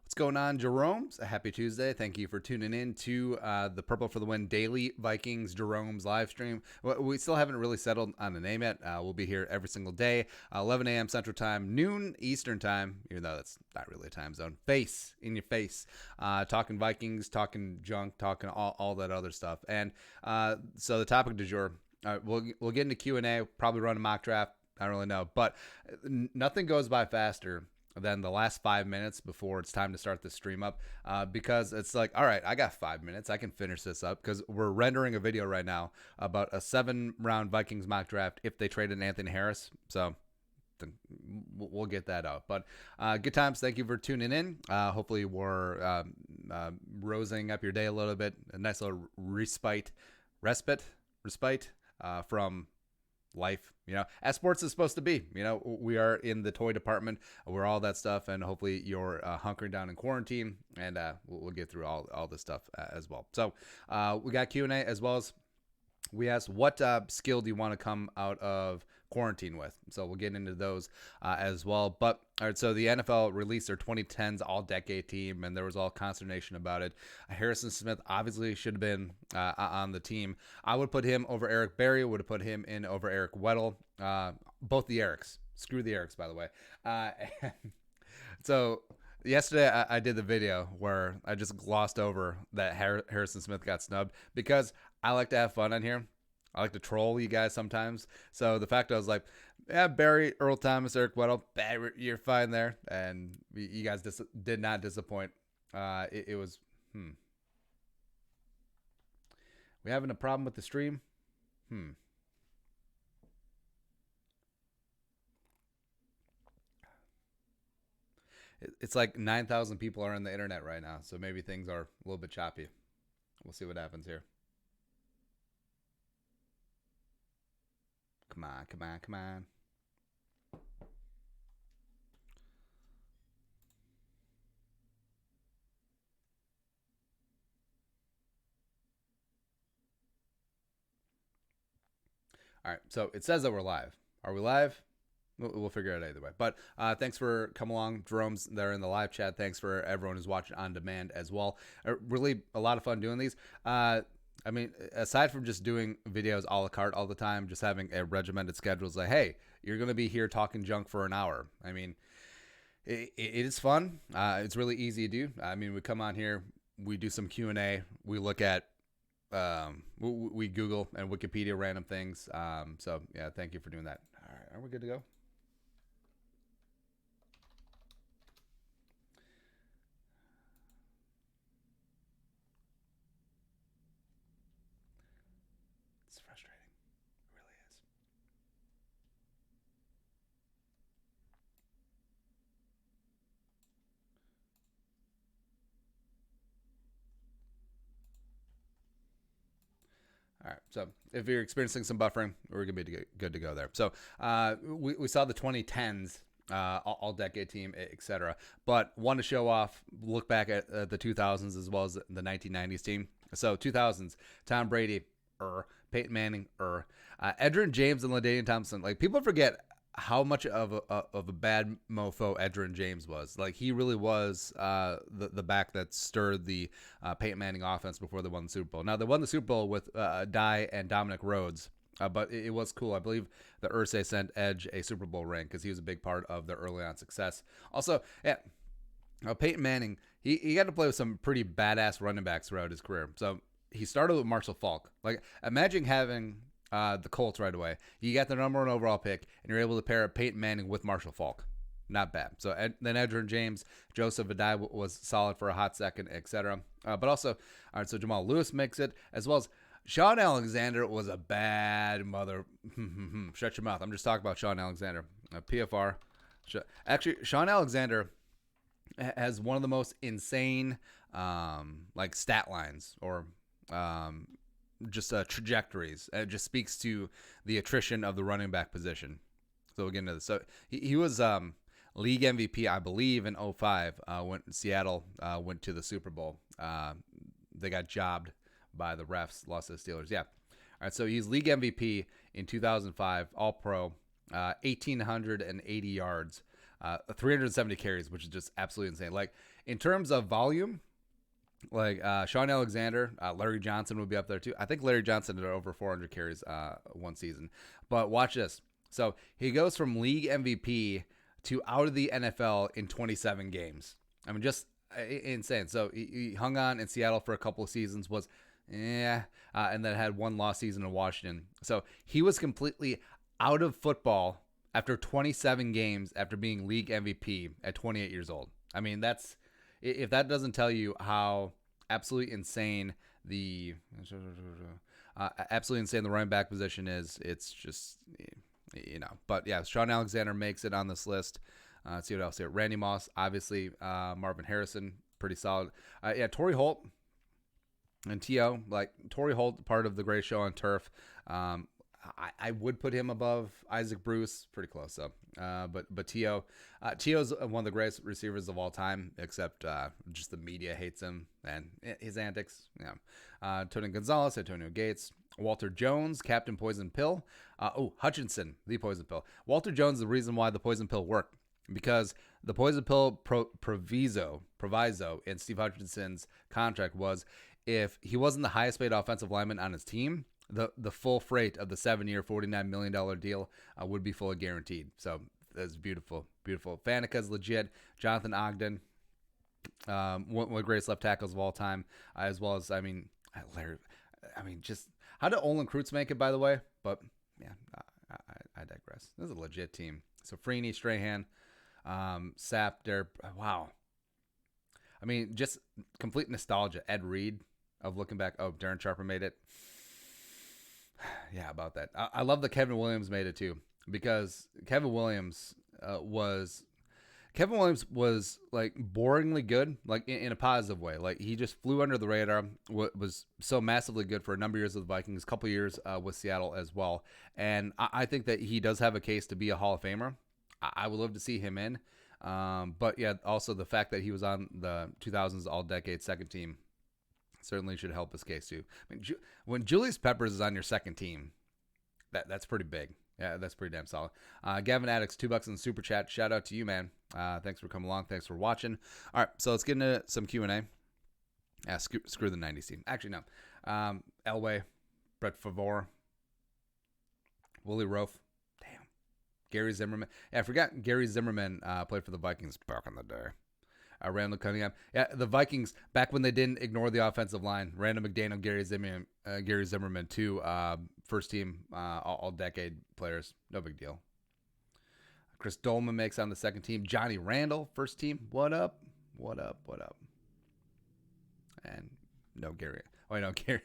What's going on, Jeromes? Happy Tuesday. Thank you for tuning in to the Purple for the Win daily Vikings Jeromes live stream. We still haven't really settled on the name yet. We'll be here every single day, 11 a.m. Central Time, noon Eastern Time, even though that's not really a time zone. Face in your face. Talking Vikings, talking junk, talking all that other stuff. And so the topic du jour, we'll get into Q&A, probably run a mock draft. I don't really know. But nothing goes by faster than the last 5 minutes before it's time to start the stream up, because it's like, all right, I got 5 minutes. I can finish this up because we're rendering a video right now about a 7-round Vikings mock draft if they traded Anthony Harris. So we'll get that out. But good times. Thank you for tuning in. Hopefully we're rosing up your day a little bit. A nice little respite from life, as sports is supposed to be. We are in the toy department, we're all that stuff, and hopefully you're hunkering down in quarantine, and we'll get through all this stuff as well. So we got Q&A, as well as we asked, what skill do you want to come out of quarantine with? So we'll get into those as well. But all right, so the NFL released their 2010s all-decade team, and there was all consternation about it. Harrison Smith obviously should have been on the team. I would put him over Eric Berry, would have put him in over Eric Weddle. Both the Erics. Screw the Erics, by the way. So yesterday I did the video where I just glossed over that Harrison Smith got snubbed because I like to have fun on here. I like to troll you guys sometimes. So the fact I was like, yeah, Barry, Earl Thomas, Eric Weddle, you're fine there. And you guys did not disappoint. It was, we having a problem with the stream? It's like 9,000 people are on the internet right now. So maybe things are a little bit choppy. We'll see what happens here. Come on. All right, so it says that we're live. Are we live? We'll figure it out either way. But thanks for coming along, Jerome's there in the live chat. Thanks for everyone who's watching on demand as well. Really a lot of fun doing these. I mean, aside from just doing videos a la carte all the time, just having a regimented schedule, it's like, hey, you're going to be here talking junk for an hour. I mean, it is fun. It's really easy to do. I mean, we come on here, we do some Q&A, we look at, we Google and Wikipedia random things. So, yeah, thank you for doing that. All right, are we good to go? All right, so if you're experiencing some buffering, we're going to be good to go there. So we saw the 2010s, all-decade team, etc. But want to show off, look back at the 2000s as well as the 1990s team. So 2000s, Tom Brady, Peyton Manning, Edgerrin James and LaDainian Thompson. Like, people forget how much of a bad mofo Edgerrin James was. Like, he really was the back that stirred the Peyton Manning offense before they won the Super Bowl. Now, they won the Super Bowl with Dye and Dominic Rhodes, but it was cool. I believe the Irsay sent Edge a Super Bowl ring because he was a big part of their early on success. Also, yeah, Peyton Manning, he got to play with some pretty badass running backs throughout his career. So he started with Marshall Faulk. Like, imagine having the Colts right away. You got the number 1 overall pick, and you're able to pair Peyton Manning with Marshall Faulk. Not bad. So then Edgerrin James, Joseph Adai was solid for a hot second, etc. But also, all right, so Jamal Lewis makes it, as well as Sean Alexander was a bad mother. Shut your mouth. I'm just talking about Sean Alexander. PFR. Actually, Sean Alexander has one of the most insane like stat lines or just trajectories. It just speaks to the attrition of the running back position. So we'll get into this. So he was league MVP, I believe, in 05 when Seattle went to the Super Bowl. They got jobbed by the refs, lost to the Steelers. Yeah. All right, so he's league MVP in 2005, All-Pro, 1,880 yards, 370 carries, which is just absolutely insane. Like, In terms of volume, like Sean Alexander, Larry Johnson would be up there too. I think Larry Johnson did over 400 carries one season. But watch this. So he goes from league MVP to out of the NFL in 27 games. I mean, just insane. So he hung on in Seattle for a couple of seasons, and then had one lost season in Washington. So he was completely out of football after 27 games after being league MVP at 28 years old. I mean, if that doesn't tell you how absolutely insane the running back position is, it's just, But yeah, Sean Alexander makes it on this list. Let's see what else here. Randy Moss, obviously. Marvin Harrison, pretty solid. Torrey Holt and T.O. Like, Torrey Holt, part of the great show on turf. I would put him above Isaac Bruce, pretty close though. But T.O. T.O.'s one of the greatest receivers of all time, except just the media hates him and his antics. Tony Gonzalez, Antonio Gates, Walter Jones, Captain Poison Pill. Hutchinson, the Poison Pill. Walter Jones is the reason why the Poison Pill worked, because the Poison Pill proviso in Steve Hutchinson's contract was, if he wasn't the highest paid offensive lineman on his team, the full freight of the 7-year, $49 million deal would be fully guaranteed. So that's beautiful, beautiful. Fanica's legit. Jonathan Ogden, one of the greatest left tackles of all time, as well as, Larry. Just how did Olin Kreutz make it, by the way? But yeah, I digress. This is a legit team. So Freeney, Strahan, Sapp, there. Wow. Just complete nostalgia. Ed Reed of looking back. Oh, Darren Sharper made it. Yeah, about that. I love that Kevin Williams made it too, because Kevin Williams was like boringly good, like in a positive way. Like, he just flew under the radar, was so massively good for a number of years with the Vikings, a couple years with Seattle as well. And I think that he does have a case to be a Hall of Famer. I would love to see him in. But yeah, also the fact that he was on the 2000s All-Decade second team certainly should help his case too. When Julius Peppers is on your second team, that's pretty big. Yeah, that's pretty damn solid. Gavin Addicts, $2 in the super chat. Shout out to you, man. Thanks for coming along. Thanks for watching. All right, so let's get into some Q&A. Screw the 90s team. Actually, no. Elway, Brett Favre, Willie Roaf. Damn. Gary Zimmerman. Yeah, I forgot Gary Zimmerman played for the Vikings back in the day. Randall Cunningham. Yeah, the Vikings, back when they didn't ignore the offensive line. Randall McDaniel, Gary Zimmerman, two first team all-decade players. No big deal. Chris Dolman makes on the second team. Johnny Randall, first team. What up? And no Gary. Oh, no, Gary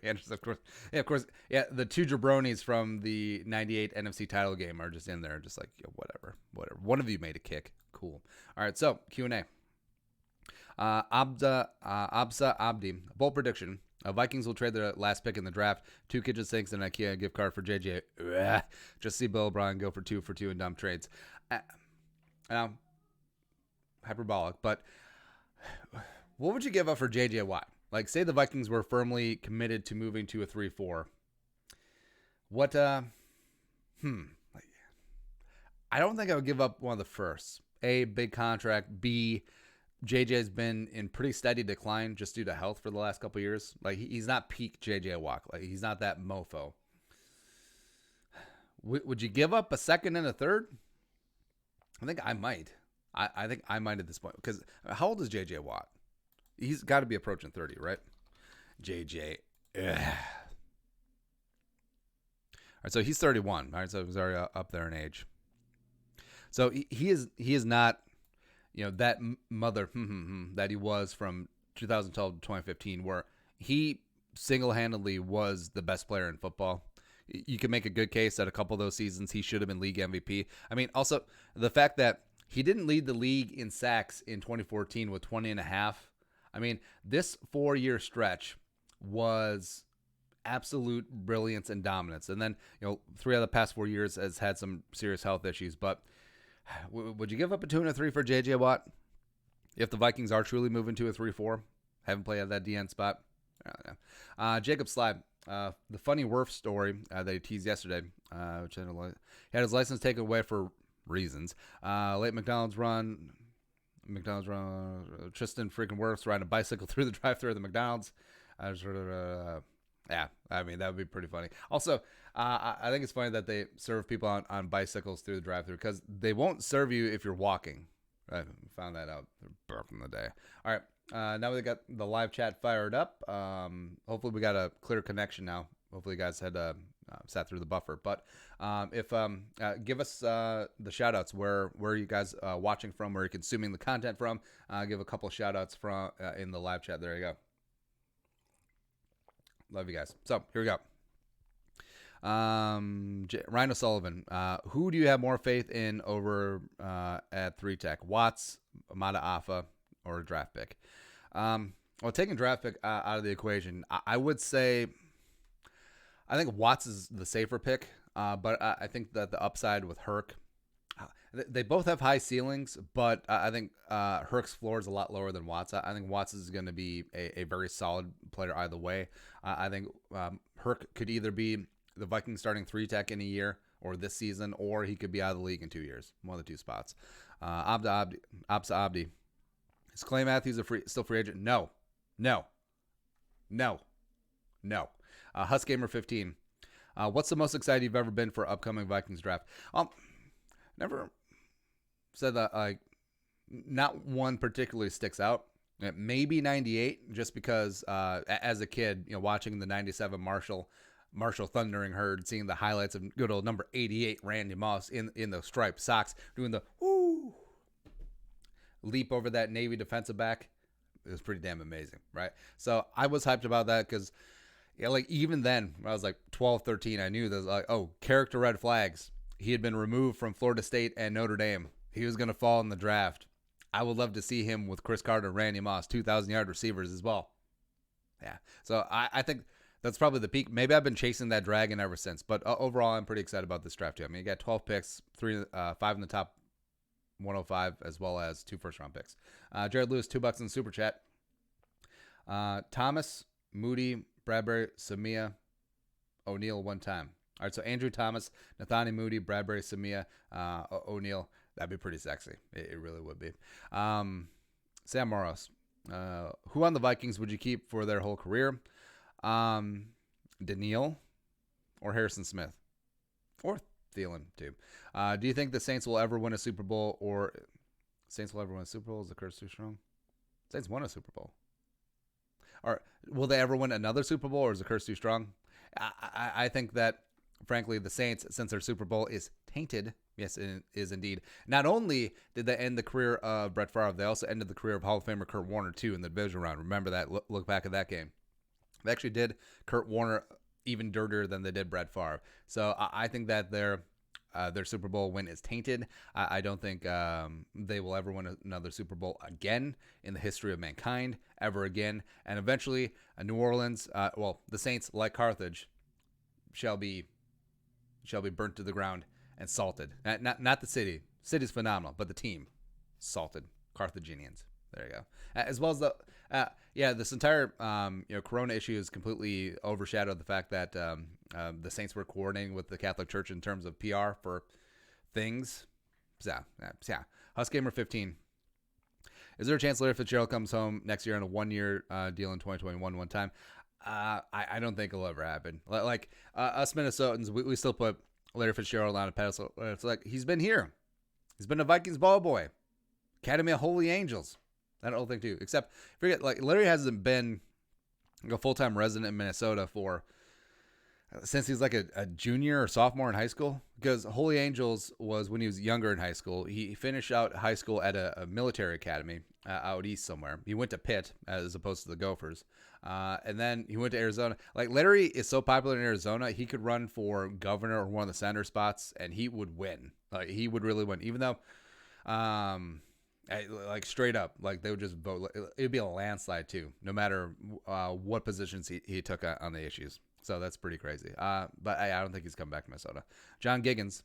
Anderson, of course. Yeah, of course. Yeah, the two jabronis from the 98 NFC title game are just in there, just like, whatever. One of you made a kick. Cool. All right, so Q&A. Absa Abdi, bold prediction. Vikings will trade their last pick in the draft. 2 kitchen sinks and an IKEA gift card for JJ. Just see Bill O'Brien go for 2 in dumb trades. Now, hyperbolic, but what would you give up for JJ Watt? Like, say the Vikings were firmly committed to moving to a 3-4. What, I don't think I would give up one of the firsts. A, big contract. B, JJ's been in pretty steady decline just due to health for the last couple of years. Like, he's not peak JJ Watt. Like, he's not that mofo. Would you give up a second and a third? I think I might. I think I might at this point. Because how old is JJ Watt? He's got to be approaching 30, right? JJ. Ugh. All right, so he's 31. All right, so he's already up there in age. So he is not, that mother that he was from 2012 to 2015, where he single-handedly was the best player in football. You can make a good case that a couple of those seasons he should have been league MVP. I mean, also the fact that he didn't lead the league in sacks in 2014 with 20 and a half. I mean, this 4-year stretch was absolute brilliance and dominance. And then, 3 out of the past 4 years has had some serious health issues. But would you give up a 2 and a 3 for J.J. Watt if the Vikings are truly moving to a 3-4? Haven't played at that DN spot. Jacob Slide, the funny Wirf story that he teased yesterday, which he had his license taken away for reasons. Late McDonald's run, McDonald's. Tristan freaking Wirfs riding a bicycle through the drive-thru of the McDonald's. Yeah, I mean, that would be pretty funny. Also, I think it's funny that they serve people on bicycles through the drive-thru because they won't serve you if you're walking. I found that out back in the day. All right, now we got the live chat fired up. Hopefully we got a clear connection now. Hopefully you guys had sat through the buffer. But if give us the shout-outs. Where are you guys watching from? Where are you consuming the content from? Give a couple shout-outs from in the live chat. There you go. Love you guys. So here we go. Ryan O'Sullivan, who do you have more faith in over at 3-Tech? Watts, Amada Afa, or a draft pick? Well, taking draft pick out of the equation, I would say I think Watts is the safer pick, but I think that the upside with Herc, they both have high ceilings, but I think Herc's floor is a lot lower than Watts. I think Watts is going to be a very solid player either way. I think Herc could either be the Vikings starting 3-Tech in a year or this season, or he could be out of the league in 2 years. One of the two spots. Absa Abdi. Is Clay Matthews still free agent? No. Husgamer 15. What's the most excited you've ever been for upcoming Vikings draft? Never said that. Like, not one particularly sticks out. Maybe 98, just because as a kid, watching the 97 Marshall thundering herd, seeing the highlights of good old number 88 Randy Moss in the striped socks doing the woo leap over that Navy defensive back. It was pretty damn amazing, right? So I was hyped about that because like even then when I was like 12, 13, I knew there's like, oh, character red flags. He had been removed from Florida State and Notre Dame. He was going to fall in the draft. I would love to see him with Chris Carter, Randy Moss, 2,000-yard receivers as well. Yeah. So I think that's probably the peak. Maybe I've been chasing that dragon ever since. But overall, I'm pretty excited about this draft too. I mean, you got 12 picks, 5 in the top 105, as well as 2 first-round picks. Jared Lewis, $2 in the super chat. Thomas, Moody, Bradbury, Samia, O'Neal, 1 time. All right, so Andrew Thomas, Nathani Moody, Bradbury, Samia, O'Neal. That'd be pretty sexy. It really would be. Sam Moros. Who on the Vikings would you keep for their whole career? Daniil or Harrison Smith? Or Thielen, too. Do you think the Saints will ever win a Super Bowl? Or Saints will ever win a Super Bowl? Is the curse too strong? Saints won a Super Bowl. Or will they ever win another Super Bowl, or is the curse too strong? I think that, frankly, the Saints, since their Super Bowl is tainted, yes, it is indeed. Not only did they end the career of Brett Favre, they also ended the career of Hall of Famer Kurt Warner, too, in the division round. Remember that. Look back at that game. They actually did Kurt Warner even dirtier than they did Brett Favre. So I think that their Super Bowl win is tainted. I don't think they will ever win another Super Bowl again in the history of mankind, ever again. And eventually, New Orleans, the Saints, like Carthage, shall be burnt to the ground and salted. Not the city. City's phenomenal, but the team, salted. Carthaginians. There you go. As well as this entire Corona issue has completely overshadowed the fact that the Saints were coordinating with the Catholic Church in terms of PR for things. Yeah. Husgamer 15. Is there a chance Larry Fitzgerald comes home next year on a 1-year deal in 2021 one time? I don't think it'll ever happen. Like us Minnesotans, we still put Larry Fitzgerald on a pedestal. It's like he's been here. He's been a Vikings ball boy. Academy of Holy Angels. That whole thing too. Except forget, like Larry hasn't been a full-time resident in Minnesota since he was like a junior or sophomore in high school. Because Holy Angels was when he was younger in high school. He finished out high school at a military academy out east somewhere. He went to Pitt as opposed to the Gophers. And then he went to Arizona. Like Larry is so popular in Arizona, he could run for governor or one of the senator spots, and he would win. Like he would really win, even though, like straight up, like they would just vote. It would be a landslide too, no matter what positions he took on the issues. So that's pretty crazy. But I don't think he's coming back to Minnesota. John Giggins.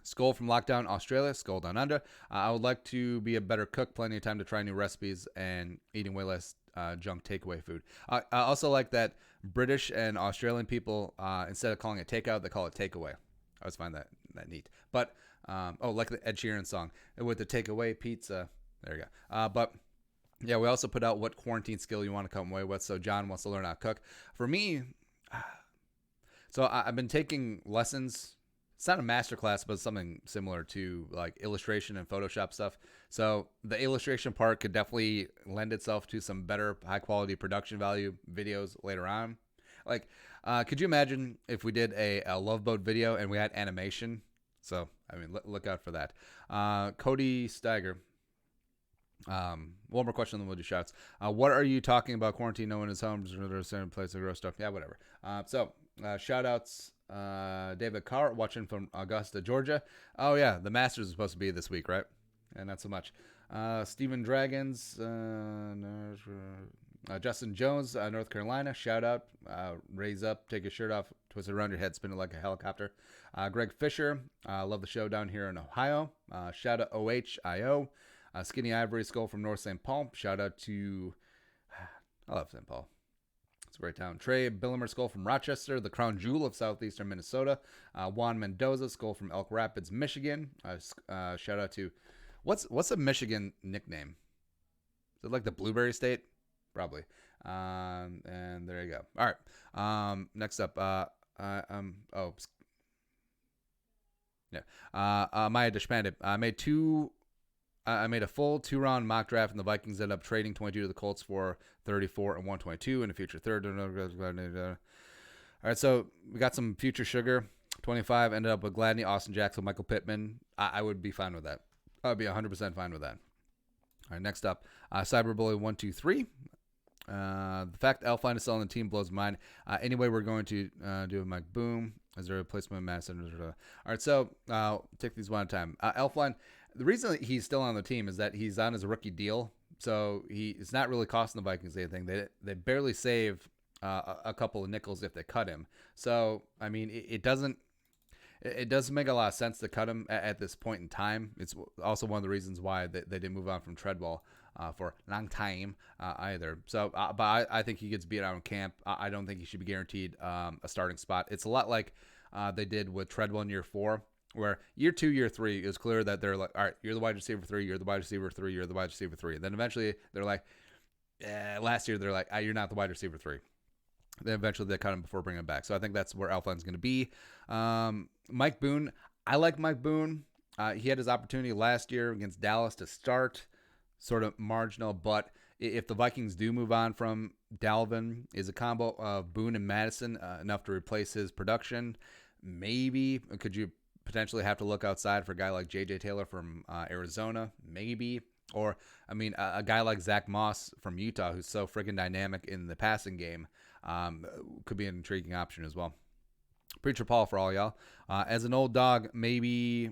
Skull from Lockdown, Australia. Skull Down Under. I would like to be a better cook. Plenty of time to try new recipes and eating way less junk takeaway food. I also like that British and Australian people, instead of calling it takeout, they call it takeaway. I always find that neat. But, like the Ed Sheeran song. With the takeaway pizza, There you go. But yeah, we also put out what quarantine skill you want to come away with. So John wants to learn how to cook. For me, so I've been taking lessons. It's not a master class, but something similar to like illustration and Photoshop stuff. So the illustration part could definitely lend itself to some better high quality production value videos later on. Like, could you imagine if we did a Love Boat video and we had animation? So, I mean, look out for that. Cody Steiger. One more question, then we'll do shouts. What are you talking about? Quarantine, no one is home. There's a place to grow stuff. Yeah, whatever. Shout outs. David Carr watching from Augusta, Georgia. Oh yeah, the Masters is supposed to be this week, right? And not so much. Steven Dragons, Justin Jones, North Carolina. Shout out. Raise up, take your shirt off, twist it around your head, spin it like a helicopter. Greg Fisher, love the show down here in Ohio. Shout out OHIO. Skinny Ivory Skull from North St. Paul. Shout out to, I love St. Paul. It's a great town. Trey Billimer Skull from Rochester, the crown jewel of southeastern Minnesota. Juan Mendoza Skull from Elk Rapids, Michigan. Shout out to, what's a Michigan nickname? Is it like the Blueberry State? Probably. And there you go. All right. Next up, Maya Deshpande. I made a full 2-round mock draft, and the Vikings ended up trading 22 to the Colts for 34 and 122 in a future third. All right, so we got some future sugar. 25 ended up with Gladney, Austin Jackson, Michael Pittman. I would be fine with that. I would be 100% fine with that. All right, next up, Cyberbully123. The fact Elfline is still on the team blows my mind. Anyway, we're going to do a Mike Boom. Is there a replacement mass? All right, so take these one at a time. Elfline. The reason that he's still on the team is that he's on his rookie deal, so it's not really costing the Vikings anything. They barely save a couple of nickels if they cut him. So I mean, it doesn't make a lot of sense to cut him at this point in time. It's also one of the reasons why they didn't move on from Treadwell for a long time either. So, but I think he gets beat out in camp. I don't think he should be guaranteed a starting spot. It's a lot like they did with Treadwell in year 4. Where year 2, year 3 is clear that they're like, all right, you're the wide receiver 3, you're the wide receiver 3, you're the wide receiver 3. And then eventually they're like, last year they're like, you're not the wide receiver 3. Then eventually they cut him before bringing him back. So I think that's where Elfline's going to be. Mike Boone, I like Mike Boone. He had his opportunity last year against Dallas to start, sort of marginal. But if the Vikings do move on from Dalvin, is a combo of Boone and Madison enough to replace his production? Maybe. Could you potentially have to look outside for a guy like J.J. Taylor from Arizona, maybe. Or, I mean, a guy like Zach Moss from Utah, who's so freaking dynamic in the passing game, could be an intriguing option as well. Preacher Paul for all y'all. As an old dog, maybe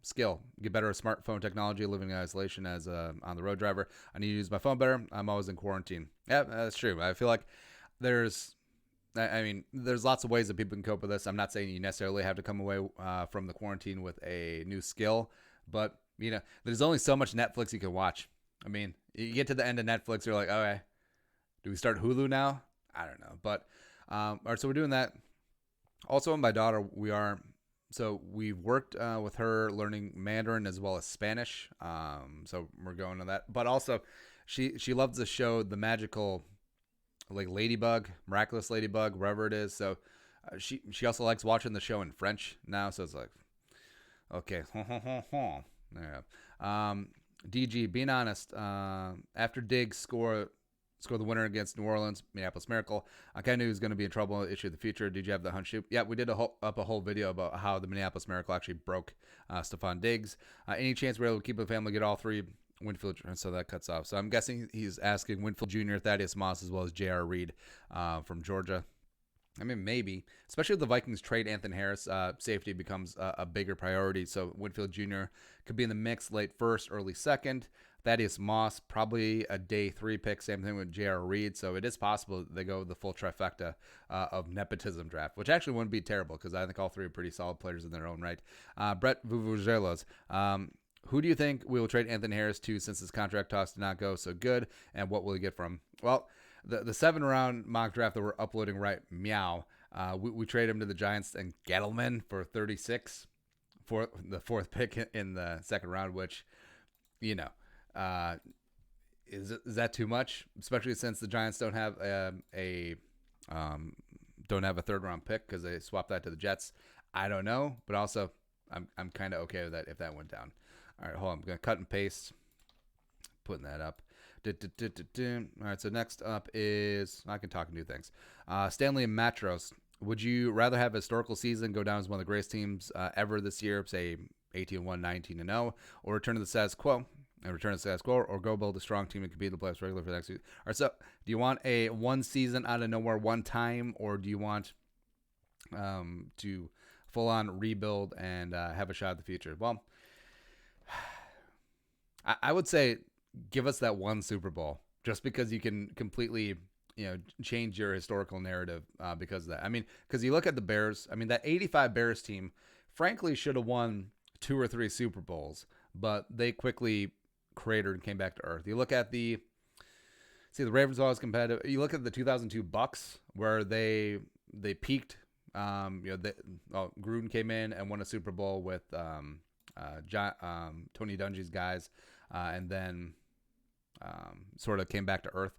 skill. Get better at smartphone technology, living in isolation as on the road driver. I need to use my phone better. I'm always in quarantine. Yeah, that's true. I feel like there's lots of ways that people can cope with this. I'm not saying you necessarily have to come away from the quarantine with a new skill, but there's only so much Netflix you can watch. I mean, you get to the end of Netflix, you're like, okay, do we start Hulu now? I don't know, but all right, so we're doing that. Also, my daughter, we've worked with her learning Mandarin as well as Spanish. So we're going to that, but also she loves the show, The Magical. Like Ladybug, Miraculous Ladybug, wherever it is. So she also likes watching the show in French now. So it's like, okay. There. DG, being honest, after Diggs score the winner against New Orleans, Minneapolis Miracle, I kind of knew he was going to be in trouble issue of the future. Did you have the hunch? Yeah, we did up a whole video about how the Minneapolis Miracle actually broke Stephon Diggs. Any chance we're able to keep the family, get all 3 Winfield, so that cuts off. So I'm guessing he's asking Winfield Jr., Thaddeus Moss, as well as J.R. Reed from Georgia. I mean, maybe. Especially if the Vikings trade Anthony Harris, safety becomes a bigger priority. So Winfield Jr. could be in the mix late first, early second. Thaddeus Moss, probably a day 3 pick. Same thing with J.R. Reed. So it is possible they go the full trifecta of nepotism draft, which actually wouldn't be terrible because I think all 3 are pretty solid players in their own right. Brett Vuvuzelos. Who do you think we will trade Anthony Harris to since his contract talks did not go so good, and what will he get from him? Well, the 7-round mock draft that we're uploading right we trade him to the Giants and Gettleman for 36 for the 4th pick in the 2nd round, which, Uh, is that too much? Especially since the Giants um, don't have a third round pick because they swapped that to the Jets. I don't know, but also I'm kind of okay with that if that went down. All right, hold on. I'm gonna cut and paste, putting that up. All right, so next up is I can talk and do things. Stanley and Matros. Would you rather have a historical season go down as one of the greatest teams ever this year, say 18-1, 19-0, or return to the status quo? And return to the status quo, or go build a strong team and compete in the playoffs regularly for the next season. All right, so do you want a one season out of nowhere one time, or do you want to full on rebuild and have a shot at the future? Well, I would say give us that one Super Bowl just because you can completely change your historical narrative because of that. I mean, because you look at the Bears. I mean, that '85 Bears team, frankly, should have won 2 or 3 Super Bowls, but they quickly cratered and came back to earth. You look at the Ravens are always competitive. You look at the 2002 Bucks where they peaked. Gruden came in and won a Super Bowl with Tony Dungy's guys, and then sort of came back to earth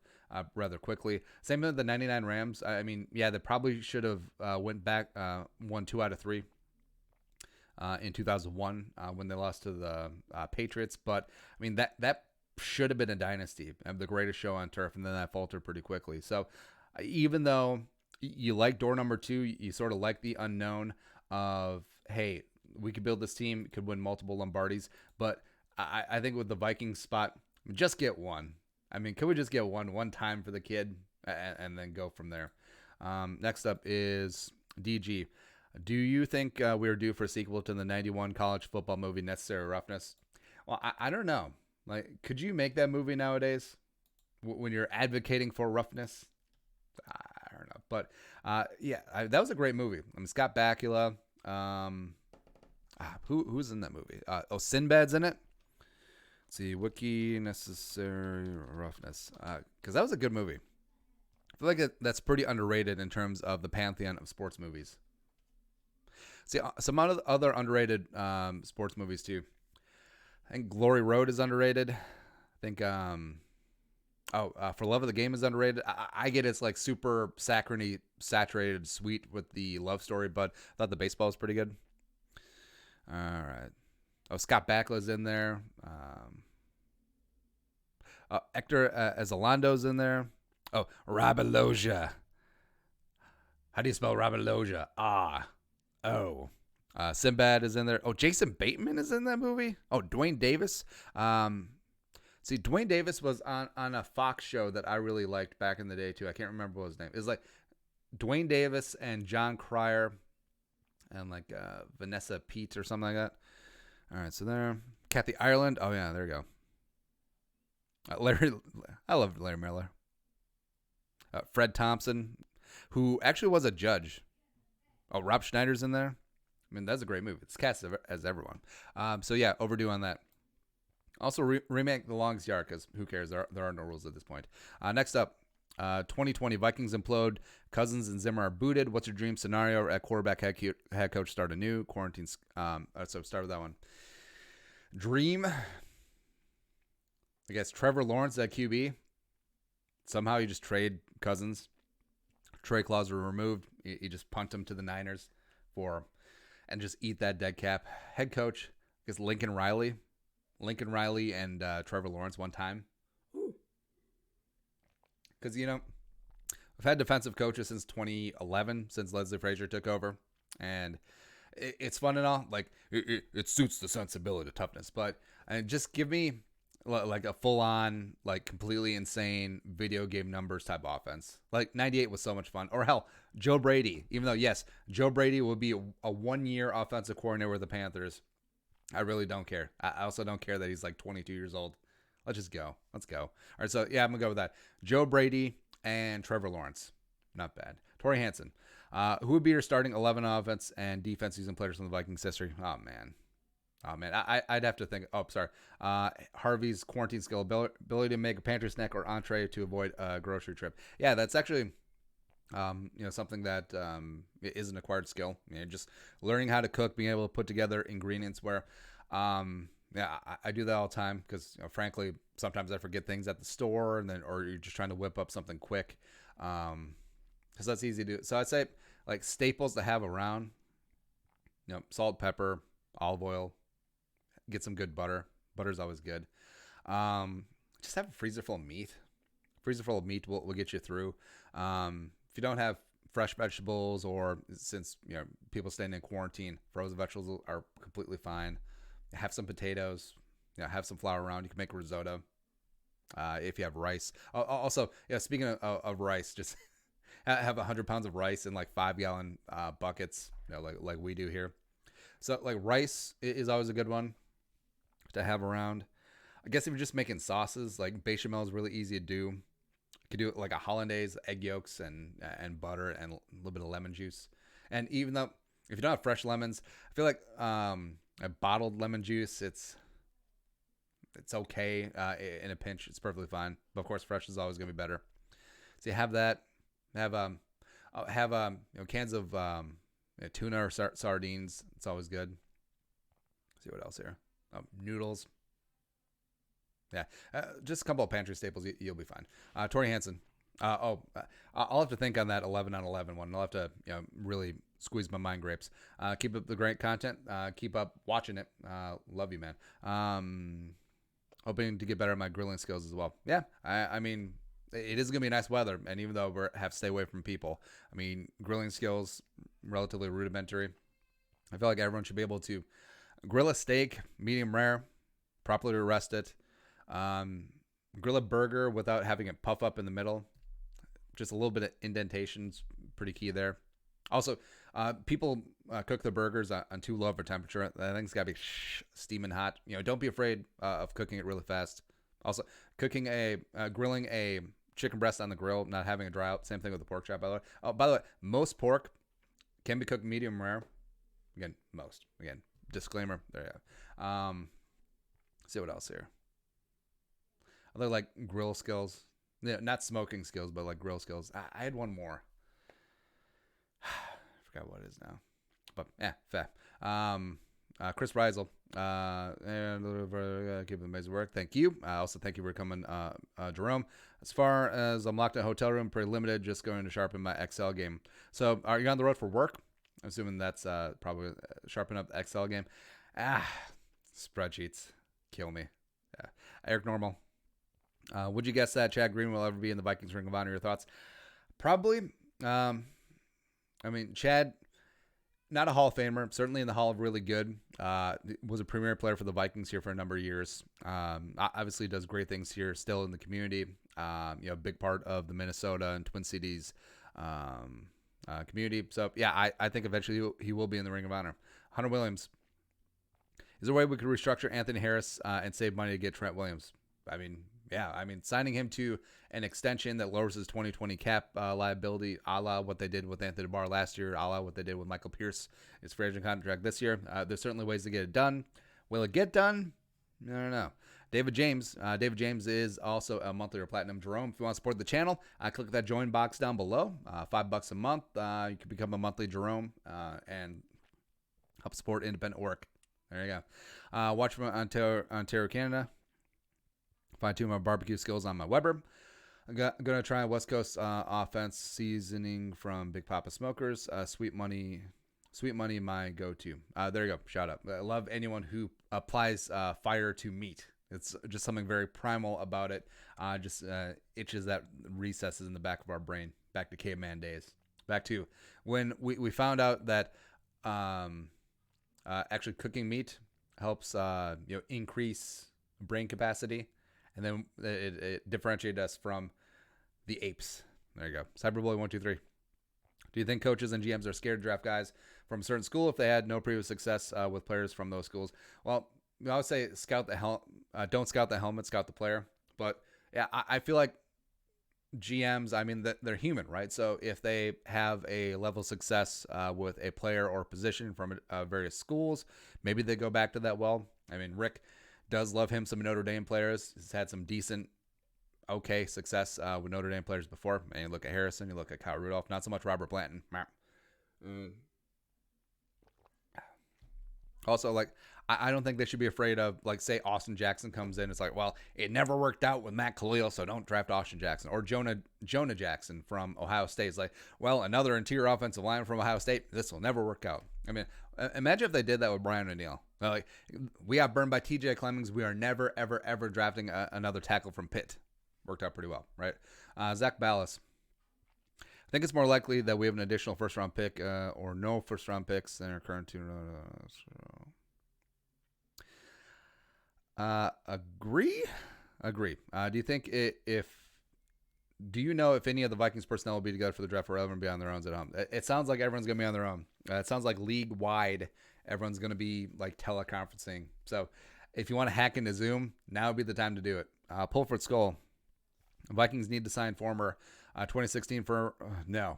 rather quickly. Same with the '99 Rams. I mean, yeah, they probably should have went back, won 2 out of 3 in 2001 when they lost to the Patriots. But I mean, that should have been a dynasty, the greatest show on turf, and then that faltered pretty quickly. So even though you like door number 2, you sort of like the unknown of, hey, we could build this team, could win multiple Lombardis, but I think with the Vikings spot, just get one. I mean, could we just get one time for the kid and then go from there? Next up is DG. Do you think we are due for a sequel to the '91 college football movie Necessary Roughness? Well, I don't know. Like, could you make that movie nowadays when you're advocating for roughness? I don't know. But, that was a great movie. I mean, Scott Bakula. Who's in that movie? Sinbad's in it. Let's see, Wiki Necessary Roughness. Because that was a good movie. I feel like that's pretty underrated in terms of the pantheon of sports movies. See, some other underrated sports movies too. I think Glory Road is underrated. I think For Love of the Game is underrated. I get it's like super saccharine, saturated, sweet with the love story, but I thought the baseball was pretty good. All right. Scott Bakula's in there. Hector Ezelando's in there. Rabiloja. How do you spell Rabiloja? Sinbad is in there. Jason Bateman is in that movie. Dwayne Davis. Dwayne Davis was on a Fox show that I really liked back in the day too. I can't remember what his name. It was like Dwayne Davis and John Cryer and like Vanessa Pete or something like that. All right, so there. Kathy Ireland. Oh yeah, there you go. I love Larry Miller. Fred Thompson, who actually was a judge. Rob Schneider's in there. I mean, that's a great movie. It's cast as everyone. Overdue on that. Also, remake The Longest Yard, because who cares? There are no rules at this point. Next up, 2020 Vikings implode. Cousins and Zimmer are booted. What's your dream scenario at quarterback head coach start anew? Quarantines. So start with that one. Dream. I guess Trevor Lawrence at QB. Somehow you just trade Cousins. Trade clause were removed. You just punt him to the Niners and just eat that dead cap. Head coach, I guess Lincoln Riley and Trevor Lawrence one time. Because, we've had defensive coaches since 2011, since Leslie Frazier took over. And it's fun and all. Like, it suits the sensibility of toughness. But just give me like a full-on, like completely insane video game numbers type offense. Like 98 was so much fun. Or hell, Joe Brady. Even though, yes, Joe Brady will be a one-year offensive coordinator with the Panthers. I really don't care. I also don't care that he's like 22 years old. Let's just go. Let's go. All right, so yeah, I'm going to go with that. Joe Brady and Trevor Lawrence. Not bad. Torrey Hansen. Who would be your starting 11 offense and defense season players from the Vikings history? Oh, man. I'd have to think. Harvey's quarantine skill, ability to make a pantry snack or entree to avoid a grocery trip. Yeah, that's actually something that is an acquired skill. Just learning how to cook, being able to put together ingredients where Yeah, I do that all the time because, frankly, sometimes I forget things at the store, and then or you're just trying to whip up something quick, because that's easy to do. So I'd say like staples to have around, salt, pepper, olive oil, get some good butter. Butter's always good. Um, just have a freezer full of meat. Freezer full of meat will get you through. If you don't have fresh vegetables, or since people staying in quarantine, frozen vegetables are completely fine. Have some potatoes. Have some flour around. You can make risotto. If you have rice. Also, speaking of rice, just have 100 pounds of rice in like 5-gallon buckets, like we do here. So like rice is always a good one to have around. I guess if you're just making sauces, like bechamel is really easy to do. You could do it like a hollandaise, egg yolks, and butter, and a little bit of lemon juice. And even though if you don't have fresh lemons, I feel like a bottled lemon juice, it's okay in a pinch. It's perfectly fine. But of course, fresh is always gonna be better. So you have that. Have cans of tuna or sardines. It's always good. Let's see what else here. Noodles. Yeah, just a couple of pantry staples. You'll be fine. Tori Hansen. I'll have to think on that 11 on 11 one. I'll have to really squeeze my mind grapes. Keep up the great content. Keep up watching it. Love you, man. Hoping to get better at my grilling skills as well. Yeah, I mean, it is gonna be nice weather, and even though we have to stay away from people, I mean, grilling skills relatively rudimentary. I feel like everyone should be able to grill a steak, medium rare, properly rest it. Grill a burger without having it puff up in the middle. Just a little bit of indentation's pretty key there. Also, people cook their burgers on too low of a temperature. That thing's got to be steaming hot. Don't be afraid of cooking it really fast. Also, grilling a chicken breast on the grill, not having it dry out. Same thing with the pork chop, by the way. Oh, by the way, most pork can be cooked medium rare. Again, most. Again, disclaimer. There you go. See what else here. Other like grill skills. Not smoking skills, but like grill skills. I had one more. I forgot what it is now. But yeah, fair. Chris Reisel. And keep the amazing work. Thank you. Also, thank you for coming, Jerome. As far as I'm locked in a hotel room, pretty limited. Just going to sharpen my Excel game. So, are you on the road for work? I'm assuming that's probably sharpen up the Excel game. Spreadsheets kill me. Yeah. Eric Normal. Would you guess that Chad Green will ever be in the Vikings Ring of Honor? Your thoughts? Probably. I mean, Chad, not a Hall of Famer, certainly in the Hall of Really Good. Was a premier player for the Vikings here for a number of years. Obviously does great things here still in the community. Big part of the Minnesota and Twin Cities community. So, yeah, I think eventually he will be in the Ring of Honor. Hunter Williams. Is there a way we could restructure Anthony Harris and save money to get Trent Williams? I mean, signing him to an extension that lowers his 2020 cap liability, a la what they did with Anthony Barr last year, a la what they did with Michael Pierce, his free agent contract this year. There's certainly ways to get it done. Will it get done? I don't know. David James. David James is also a monthly or platinum Jerome. If you want to support the channel, click that join box down below. $5 a month. You can become a monthly Jerome and help support independent work. There you go. Watch from Ontario, Canada. Find two of my barbecue skills on my Weber. I'm going to try West Coast offense seasoning from Big Papa Smokers. Sweet Money, my go-to. There you go. Shout out. I love anyone who applies fire to meat. It's just something very primal about it. Just itches that recesses in the back of our brain. Back to caveman days. Back to when we found out that actually cooking meat helps increase brain capacity. And then it differentiated us from the apes. There you go. Cyberbully123. Do you think coaches and GMs are scared to draft guys from a certain school if they had no previous success with players from those schools? Well, I would say don't scout the helmet, scout the player. But yeah, I feel like GMs, I mean, they're human, right? So if they have a level of success with a player or position from various schools, maybe they go back to that well. I mean, Rick does love him some Notre Dame players. He's had some decent, okay success with Notre Dame players before. And you look at Harrison, you look at Kyle Rudolph, not so much Robert Blanton. Also, like, I don't think they should be afraid of, like, say Austin Jackson comes in. It's like, well, it never worked out with Matt Khalil, so don't draft Austin Jackson. Or Jonah Jackson from Ohio State. It's like, well, another interior offensive lineman from Ohio State. This will never work out. I mean, imagine if they did that with Brian O'Neill. Like, we got burned by TJ Clemmings. We are never, ever, ever drafting another tackle from Pitt. Worked out pretty well, right? Zach Ballas. I think it's more likely that we have an additional first-round pick or no first-round picks than our current two. Agree. Do you think do you know if any of the Vikings personnel will be together for the draft or ever be on their own at home? It sounds like everyone's going to be on their own. It sounds like league-wide, everyone's going to be like teleconferencing. So if you want to hack into Zoom, now would be the time to do it. Pulford Skull. Vikings need to sign former 2016 for no.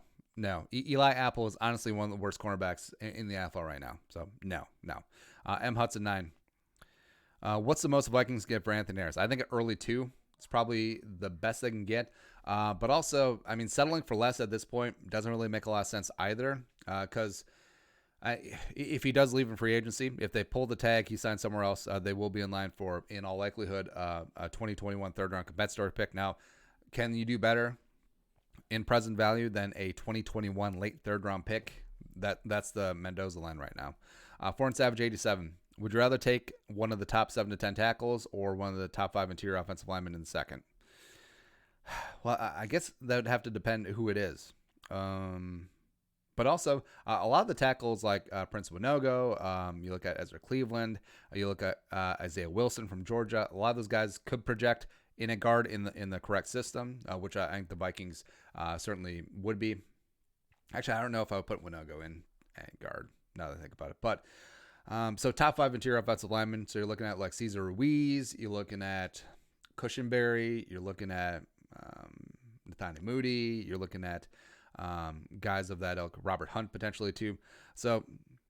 Eli Apple is honestly one of the worst cornerbacks in the NFL right now. So no. M Hudson 9. What's the most Vikings get for Anthony Harris? I think early 2. It's probably the best they can get. But also, I mean, settling for less at this point doesn't really make a lot of sense either. Because if he does leave in free agency, if they pull the tag, he signs somewhere else, they will be in line for, in all likelihood, a 2021 third-round compensatory pick. Now, can you do better in present value than a 2021 late third-round pick? That's the Mendoza line right now. Foreign Savage 87. Would you rather take one of the top 7 to 10 tackles or one of the top 5 interior offensive linemen in the second? Well, I guess that would have to depend who it is. But also, a lot of the tackles like Prince Winogo, you look at Ezra Cleveland, you look at Isaiah Wilson from Georgia. A lot of those guys could project in a guard in the correct system, which I think the Vikings certainly would be. Actually, I don't know if I would put Winogo in guard now that I think about it. But so top 5 interior offensive linemen. So you're looking at like Cesar Ruiz, you're looking at Cushenberry, you're looking at Nathaniel Moody, you're looking at guys of that ilk, Robert Hunt potentially too. So,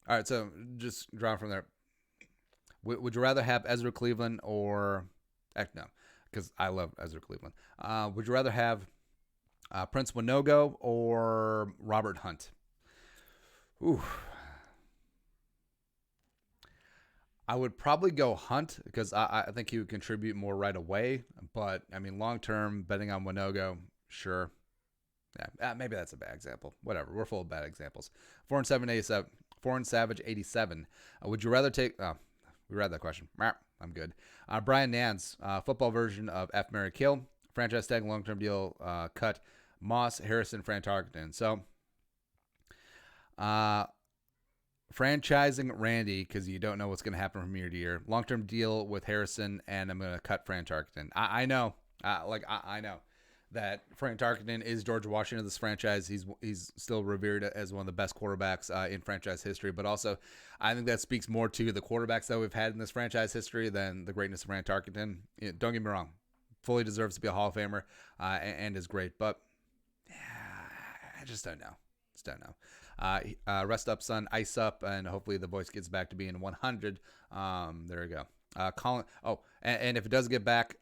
all right, so just drawing from there. Would you rather have Ezra Cleveland or no? Because I love Ezra Cleveland. Would you rather have Prince Winogo or Robert Hunt? Ooh. I would probably go Hunt because I think he would contribute more right away. But, I mean, long-term, betting on Winogo, sure. Yeah, maybe that's a bad example. Whatever. We're full of bad examples. Foreign Savage 87. Would you rather take... Oh, we read that question. I'm good. Brian Nance, football version of F. Mary Kill. Franchise tag, long-term deal, cut. Moss, Harrison, Fran Tarkenton. So, franchising Randy because you don't know what's going to happen from year to year. Long-term deal with Harrison, and I'm going to cut Fran Tarkenton. I know. I know that Fran Tarkenton is George Washington of this franchise. He's still revered as one of the best quarterbacks in franchise history. But also, I think that speaks more to the quarterbacks that we've had in this franchise history than the greatness of Fran Tarkenton. Don't get me wrong. Fully deserves to be a Hall of Famer and is great. But yeah, I just don't know. Rest up, son. Ice up, and hopefully the voice gets back to being 100. There you go. Colin. Oh, and if it does get back,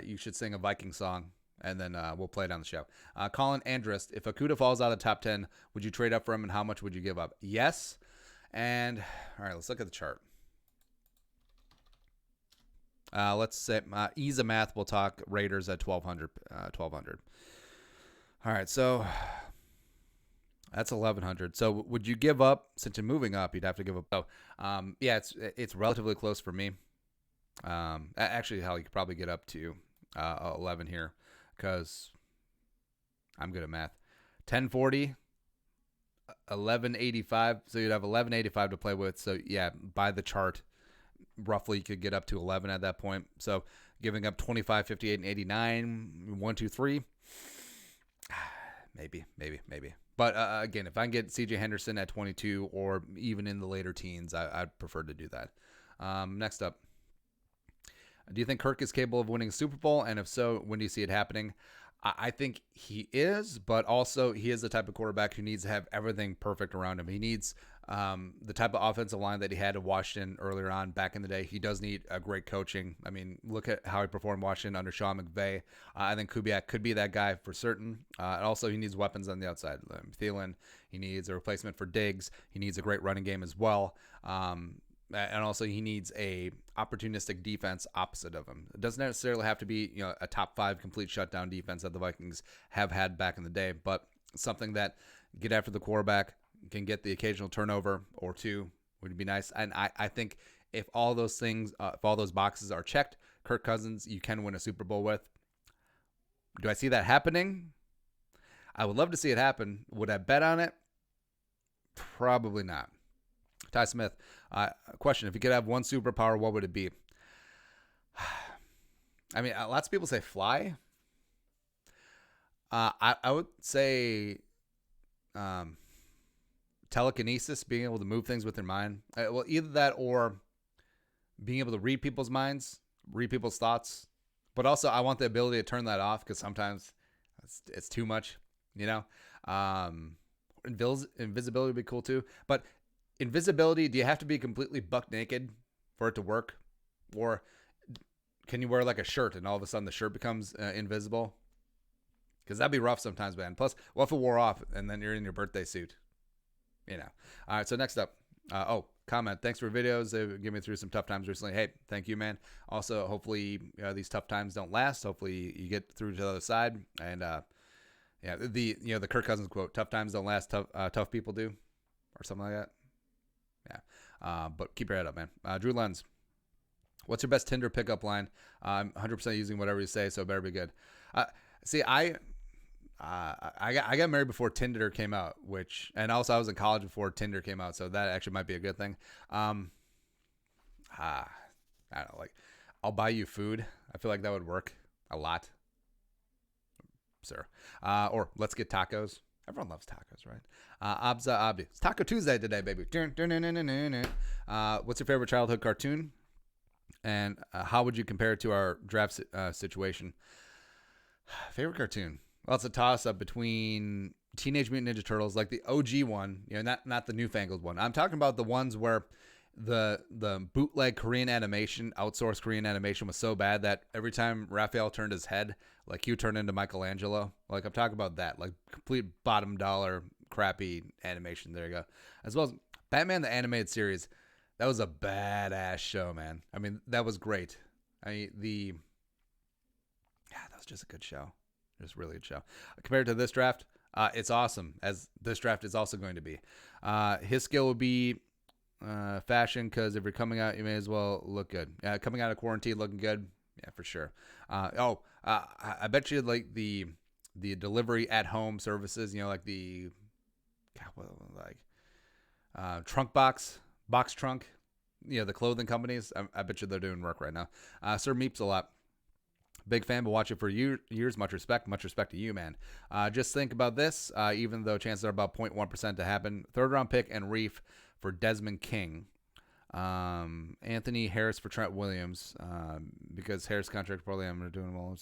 you should sing a Viking song, and then we'll play it on the show. Colin Andrist. If Okudah falls out of the top 10, would you trade up for him, and how much would you give up? Yes. And all right, let's look at the chart. Let's say ease of math. We'll talk Raiders at 1,200. 1,200. All right, so. That's 1,100. So would you give up, since you're moving up, you'd have to give up. So, yeah, it's relatively close for me. Actually, hell, you could probably get up to 11 here because I'm good at math. 1040, 1185. So you'd have 1185 to play with. So, yeah, by the chart, roughly you could get up to 11 at that point. So giving up 25, 58, and 89, 1, 2, 3. Maybe. But again, if I can get C.J. Henderson at 22 or even in the later teens, I'd prefer to do that. Next up, do you think Kirk is capable of winning a Super Bowl? And if so, when do you see it happening? I think he is, but also he is the type of quarterback who needs to have everything perfect around him. He needs the type of offensive line that he had in Washington earlier on back in the day. He does need a great coaching. I mean, look at how he performed in Washington under Sean McVay. I think Kubiak could be that guy for certain. And also, he needs weapons on the outside. Thielen, he needs a replacement for Diggs. He needs a great running game as well. and also he needs a opportunistic defense opposite of him. It doesn't necessarily have to be a top 5 complete shutdown defense that the Vikings have had back in the day, but something that get after the quarterback, can get the occasional turnover or two would be nice. And I think if all those things, if all those boxes are checked, Kirk Cousins you can win a Super Bowl with. Do I see that happening? I would love to see it happen. Would I bet on it? Probably not. Ty Smith, question: if you could have one superpower, what would it be? I mean, lots of people say fly. I would say telekinesis, being able to move things with your mind. Well, either that or being able to read people's minds, read people's thoughts. But also, I want the ability to turn that off because sometimes it's too much, Invisibility would be cool too. But invisibility, do you have to be completely buck naked for it to work? Or can you wear like a shirt and all of a sudden the shirt becomes invisible? Because that'd be rough sometimes, man. Plus, what if it wore off and then you're in your birthday suit? All right, so next up. Comment. Thanks for videos. They've given me through some tough times recently. Hey, thank you, man. Also, hopefully these tough times don't last. Hopefully you get through to the other side. And the Kirk Cousins quote: "Tough times don't last. Tough people do," or something like that. Yeah. But keep your head up, man. Drew Lenz, what's your best Tinder pickup line? I'm 100% using whatever you say, so it better be good. I got married before Tinder came out, and also I was in college before Tinder came out, so that actually might be a good thing. I don't know, like, I'll buy you food. I feel like that would work a lot, sir. Or let's get tacos. Everyone loves tacos, right? Abza Abdi. It's Taco Tuesday today, baby. What's your favorite childhood cartoon? And how would you compare it to our draft situation? Favorite cartoon? Well, it's a toss-up between Teenage Mutant Ninja Turtles, like the OG one, not the newfangled one. I'm talking about the ones where the bootleg Korean animation, outsourced Korean animation was so bad that every time Raphael turned his head, like he would turn into Michelangelo. Like I'm talking about that, like complete bottom dollar crappy animation. There you go. As well as Batman the Animated Series. That was a badass show, man. I mean, that was great. That was just a good show. Just really good show. Compared to this draft, it's awesome, as this draft is also going to be. His skill would be fashion, because if you're coming out, you may as well look good. Coming out of quarantine looking good, yeah, for sure. I bet you like the delivery at home services, like the trunk box trunk, the clothing companies. I bet you they're doing work right now. Sir Meeps a lot. Big fan, but watch it for years. Much respect to you, man. Just think about this. Even though chances are about 0.1% to happen, third round pick and Reef for Desmond King. Anthony Harris for Trent Williams, because Harris contract probably I'm doing them all.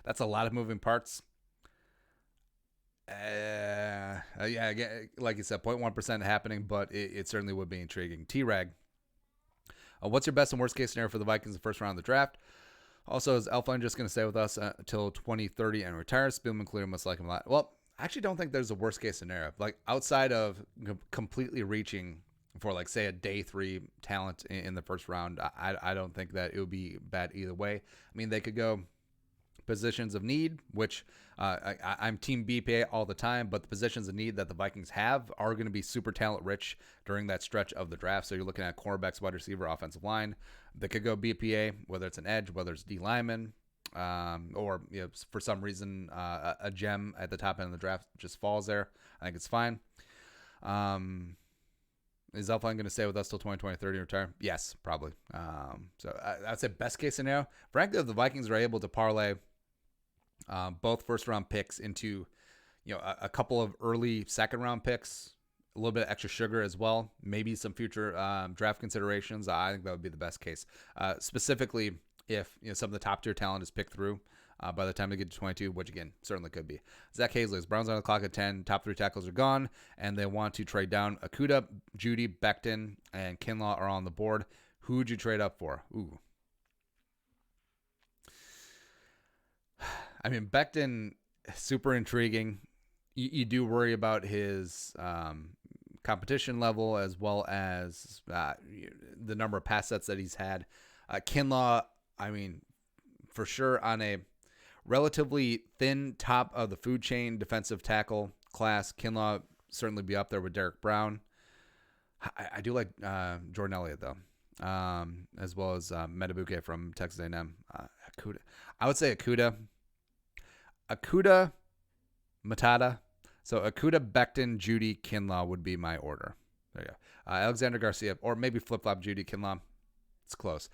That's a lot of moving parts. Yeah, like you said, 0.1% happening, but it certainly would be intriguing. T-Rag. What's your best and worst case scenario for the Vikings in the first round of the draft? Also, is Elfline just going to stay with us until 2030 and retire? Spielman clearly must like him a lot. Well, I actually don't think there's a worst case scenario. Like outside of completely reaching for, like, say, a day 3 talent in the first round, I don't think that it would be bad either way. I mean, they could go positions of need, which I'm team BPA all the time, but the positions of need that the Vikings have are going to be super talent rich during that stretch of the draft. So you're looking at quarterbacks, wide receiver, offensive line. They could go BPA, whether it's an edge, whether it's D lineman, or for some reason a gem at the top end of the draft just falls there. I think it's fine. Is Elfline going to stay with us till 2020, retire? Yes, probably. So I'd say best case scenario. Frankly, if the Vikings are able to parlay both first round picks into a couple of early second round picks, a little bit of extra sugar as well, maybe some future draft considerations, I think that would be the best case. Specifically if some of the top tier talent is picked through by the time they get to 22, which again certainly could be. Zach Hazley's Browns on the clock at 10. Top 3 tackles are gone, and they want to trade down. Akuda, Judy, Becton, and Kinlaw are on the board. Who would you trade up for? Ooh. I mean, Becton, super intriguing. You do worry about his competition level as well as the number of pass sets that he's had. Kinlaw, I mean, for sure on a relatively thin top of the food chain defensive tackle class, Kinlaw certainly be up there with Derek Brown. I do like Jordan Elliott, though, as well as Metabuke from Texas A&M. Akuda. I would say Akuda, Matata. So Akuda, Becton, Judy, Kinlaw would be my order. There you go. Alexander Garcia, or maybe flip-flop Judy, Kinlaw. It's close.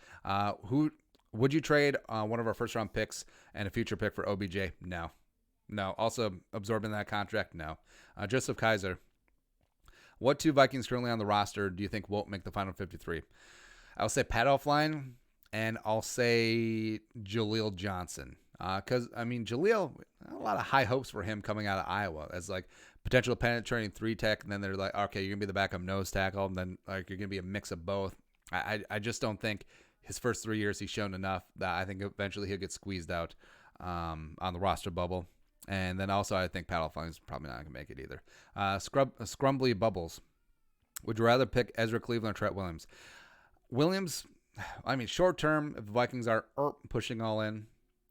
Who would you trade one of our first-round picks and a future pick for OBJ? No. Also absorbing that contract? No. Joseph Kaiser. What two Vikings currently on the roster do you think won't make the final 53? I'll say Pat Elflein, and I'll say Jaleel Johnson. Because, Jaleel, a lot of high hopes for him coming out of Iowa as, like, potential penetrating 3-tech, and then they're like, okay, you're going to be the backup nose tackle, and then, like, you're going to be a mix of both. I just don't think his first 3 years he's shown enough that I think eventually he'll get squeezed out on the roster bubble. And then also I think Pat Elflein is probably not going to make it either. Scrumbly Bubbles. Would you rather pick Ezra Cleveland or Trent Williams? Short term, if the Vikings are pushing all in,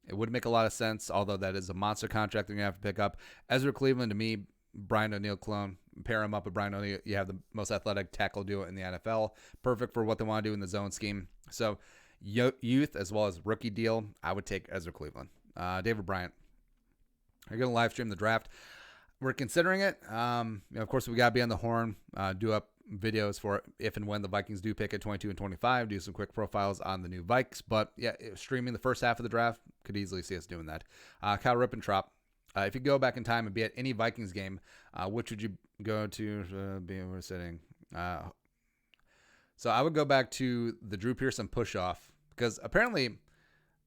it would make a lot of sense, although that is a monster contract they're going to have to pick up. Ezra Cleveland, to me, Brian O'Neill clone. Pair him up with Brian O'Neill. You have the most athletic tackle duo in the NFL. Perfect for what they want to do in the zone scheme. So, youth as well as rookie deal, I would take Ezra Cleveland. David Bryant. Are you going to live stream the draft? We're considering it. Of course, we got to be on the horn, do up videos for if and when the Vikings do pick at 22 and 25, do some quick profiles on the new Vikes. But yeah, streaming the first half of the draft, could easily see us doing that. Kyle Rippentrop, if you go back in time and be at any Vikings game, which would you go to? We're sitting. So I would go back to the Drew Pearson push-off because apparently,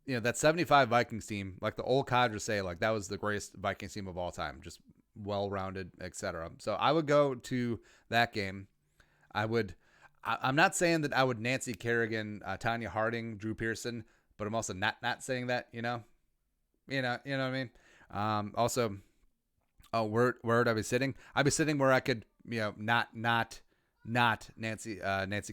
that 75 Vikings team, like the old cadres say, like that was the greatest Vikings team of all time, just well-rounded, etc. So I would go to that game. I'm not saying that I would Nancy Kerrigan, Tanya Harding, Drew Pearson, but I'm also not saying that, you know what I mean? Also, where would I be sitting? I'd be sitting where I could, not Nancy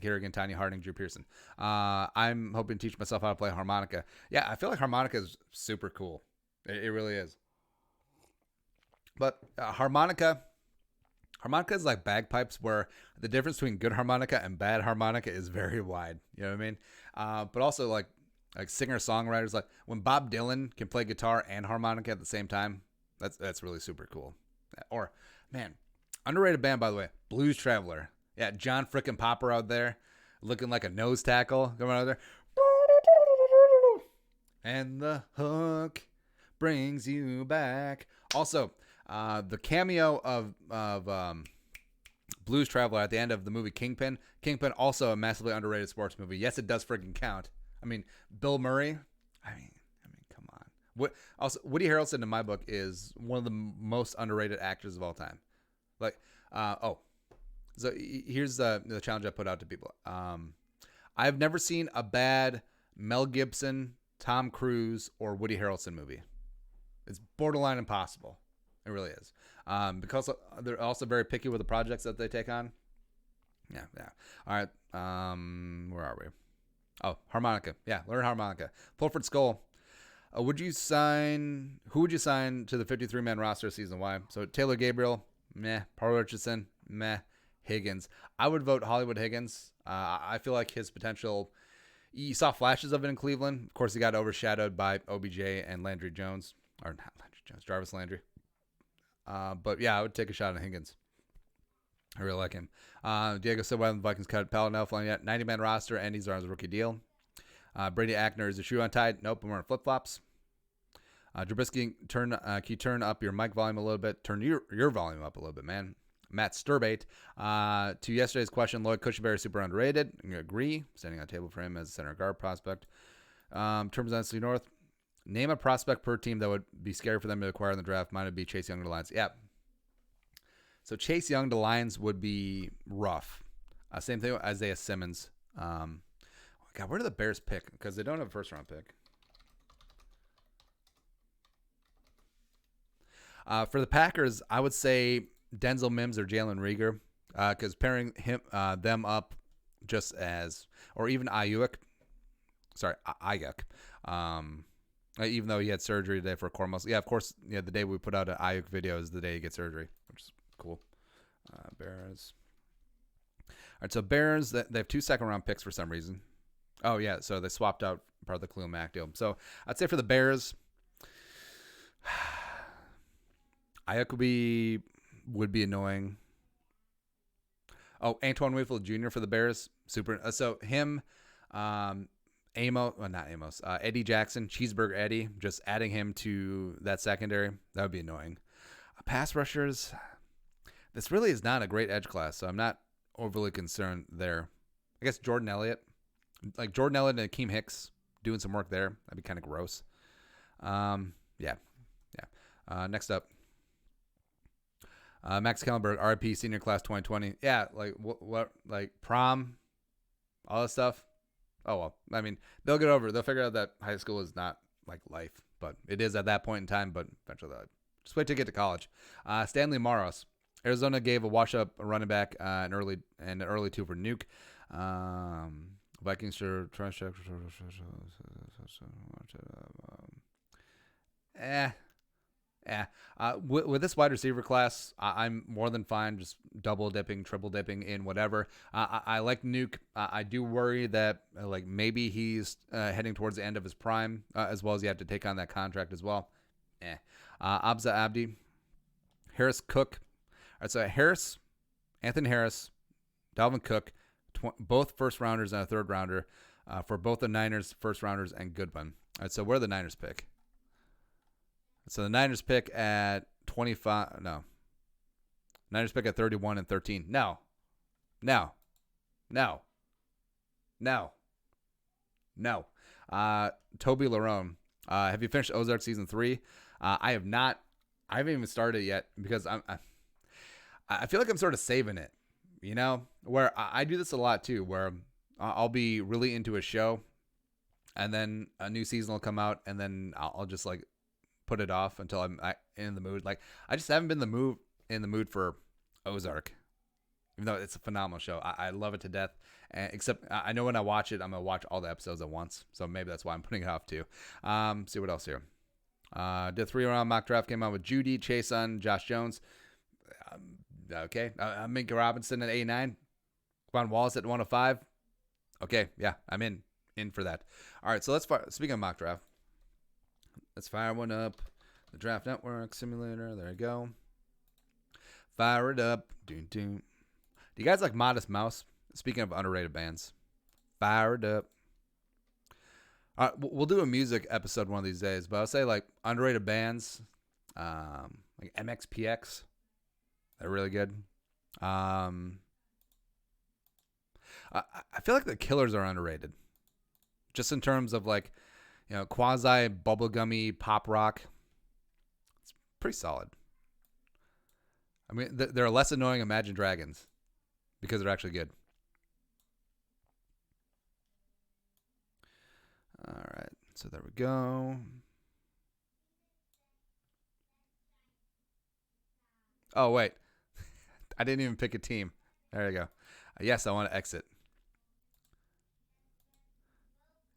Kerrigan, Tanya Harding, Drew Pearson. I'm hoping to teach myself how to play harmonica. Yeah, I feel like harmonica is super cool. It really is. But harmonica is like bagpipes, where the difference between good harmonica and bad harmonica is very wide. You know what I mean? But also like singer-songwriters, like when Bob Dylan can play guitar and harmonica at the same time, that's really super cool. Or, man, underrated band, by the way, Blues Traveler. Yeah, John frickin' Popper out there looking like a nose tackle going out there. And the hook brings you back. Also, the cameo of Blues Traveler at the end of the movie Kingpin. Kingpin, also a massively underrated sports movie. Yes, it does freaking count. Bill Murray. Come on. Woody Harrelson in my book is one of the most underrated actors of all time. So here's the challenge I put out to people. I've never seen a bad Mel Gibson, Tom Cruise, or Woody Harrelson movie. It's borderline impossible. It really is. Because they're also very picky with the projects that they take on. Yeah. All right. Where are we? Oh, harmonica. Yeah, learn harmonica. Pulford Skull. Who would you sign to the 53-man roster season? Why? So Taylor Gabriel, meh. Paul Richardson, meh. Higgins. I would vote Hollywood Higgins. I feel like his potential, you saw flashes of it in Cleveland. Of course, he got overshadowed by OBJ and Landry Jones. Or not Landry Jones, Jarvis Landry. But yeah, I would take a shot at Higgins. I really like him. Diego said, why the Vikings cut Paladin Elflein yet? 90-man roster, and he's on his rookie deal. Brady Ackner, is the shoe untied? Nope, I'm wearing flip-flops. Trubisky, can you turn up your mic volume a little bit? Turn your volume up a little bit, man. Matt Sturbate. To yesterday's question, Lloyd Cushenberry is super underrated. I agree. Standing on the table for him as a center guard prospect. Terms of NFC North. Name a prospect per team that would be scary for them to acquire in the draft. Mine would be Chase Young to the Lions. Yeah. So Chase Young to Lions would be rough. Same thing with Isaiah Simmons. God, where do the Bears pick? Because they don't have a first-round pick. For the Packers, I would say Denzel Mims or Jalen Reagor. because pairing them up just as, or even Ayuk, sorry, Ayuk, even though he had surgery today for a core muscle. Yeah, of course, yeah, the day we put out an Ayuk video is the day he gets surgery, which is cool. Bears. All right, so Bears, they have 2 second-round picks for some reason. Oh, yeah, so they swapped out part of the Khalil Mack deal. So I'd say for the Bears, Ayuk would be annoying. Oh, Antoine Winfield Jr. for the Bears. Super. So him, Amos, well, not Amos, Eddie Jackson, Cheeseburger Eddie, just adding him to that secondary, that would be annoying. Pass rushers, this really is not a great edge class, so I'm not overly concerned there. I guess Jordan Elliott and Akeem Hicks doing some work there. That'd be kind of gross. Yeah. Next up. Max Kellenberg, RIP, senior class 2020. Yeah, like what like prom, all that stuff. Oh, well, I mean, they'll get over it. They'll figure out that high school is not like life, but it is at that point in time, but eventually just wait to get to college. Stanley Maros. Arizona gave a wash-up running back an early 2 for Nuke. Vikings are trying to with this wide receiver class, I'm more than fine just double dipping, triple dipping in whatever. I like Nuke. I do worry that like maybe he's heading towards the end of his prime, as well as you have to take on that contract as well. Abza Abdi, Harris Cook. All right, so Anthony Harris, Dalvin Cook, both first rounders and a third rounder for both the Niners first rounders and Goodwin. All right, so where the Niners pick? So the Niners pick at 25. No. Niners pick at 31 and 13. No. Toby Lerone. Have you finished Ozark season 3? I have not. I haven't even started yet because I feel like I'm sort of saving it. You know, where I do this a lot too, where I'll be really into a show, and then a new season will come out, and then I'll just like put it off until I'm in the mood. Like I just haven't been in the mood for Ozark, even though it's a phenomenal show. I love it to death. Except I know when I watch it, I'm gonna watch all the episodes at once. So maybe that's why I'm putting it off too. See what else here. Did 3-round mock draft, came out with Judy, Chason, Josh Jones. Okay, Minka Robinson at 89. Quan Wallace at 105. Okay, yeah, I'm in for that. All right, so let's fire. Speaking of mock draft, let's fire one up. The Draft Network Simulator. There you go. Fire it up. Do you guys like Modest Mouse? Speaking of underrated bands, fire it up. All right, we'll do a music episode one of these days, but I'll say like underrated bands, like MXPX. They're really good. I feel like the Killers are underrated, just in terms of like, you know, quasi bubblegummy pop rock. It's pretty solid. I mean, they're less annoying Imagine Dragons because they're actually good. All right, so there we go. Oh, wait. I didn't even pick a team. There you go. Yes, I want to exit.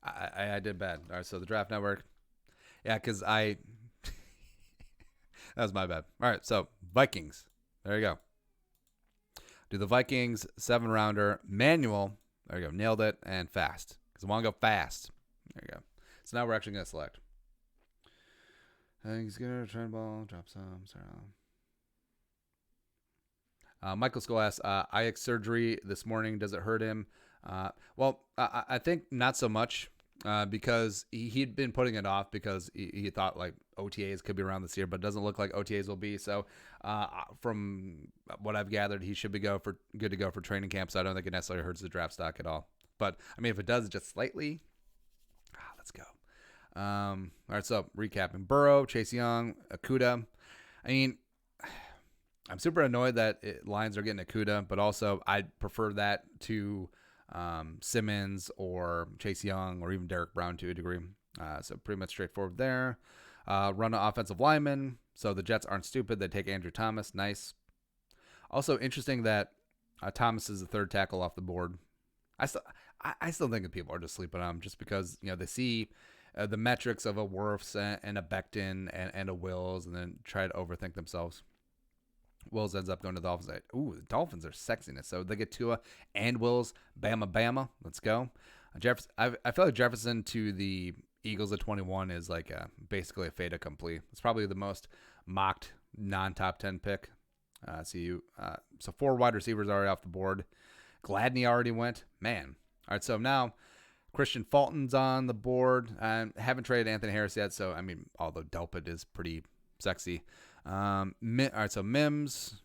I did bad. All right, so the Draft Network. Yeah, because that was my bad. All right, so Vikings. There you go. Do the Vikings 7-rounder manual. There you go. Nailed it. And fast. Because I want to go fast. There you go. So now we're actually going to select. He's going to try ball. Drop some. Michael Skull asks, Ajax surgery this morning. Does it hurt him? Well, I think not so much because he'd been putting it off because he thought like OTAs could be around this year, but it doesn't look like OTAs will be. So from what I've gathered, he should be good to go for training camp. So I don't think it necessarily hurts the draft stock at all. But I mean, if it does just slightly, let's go. All right, so recapping: Burrow, Chase Young, Akuda. I mean, I'm super annoyed that Lions are getting Akuda, but also I'd prefer that to Simmons or Chase Young or even Derek Brown to a degree. So pretty much straightforward there. Run an offensive lineman. So the Jets aren't stupid. They take Andrew Thomas. Nice. Also interesting that Thomas is the third tackle off the board. I still think that people are just sleeping on him just because they see the metrics of a Wirfs and a Becton and a Wills, and then try to overthink themselves. Wills ends up going to the Dolphins. Ooh, the Dolphins are sexiness. So they get Tua and Wills. Bama. Let's go. I feel like Jefferson to the Eagles at 21 is like basically a fait accompli. It's probably the most mocked non-top 10 pick. So 4 wide receivers already off the board. Gladney already went. Man. All right, so now Christian Fulton's on the board. I haven't traded Anthony Harris yet, so, I mean, although Delpit is pretty sexy. All right, so Mims.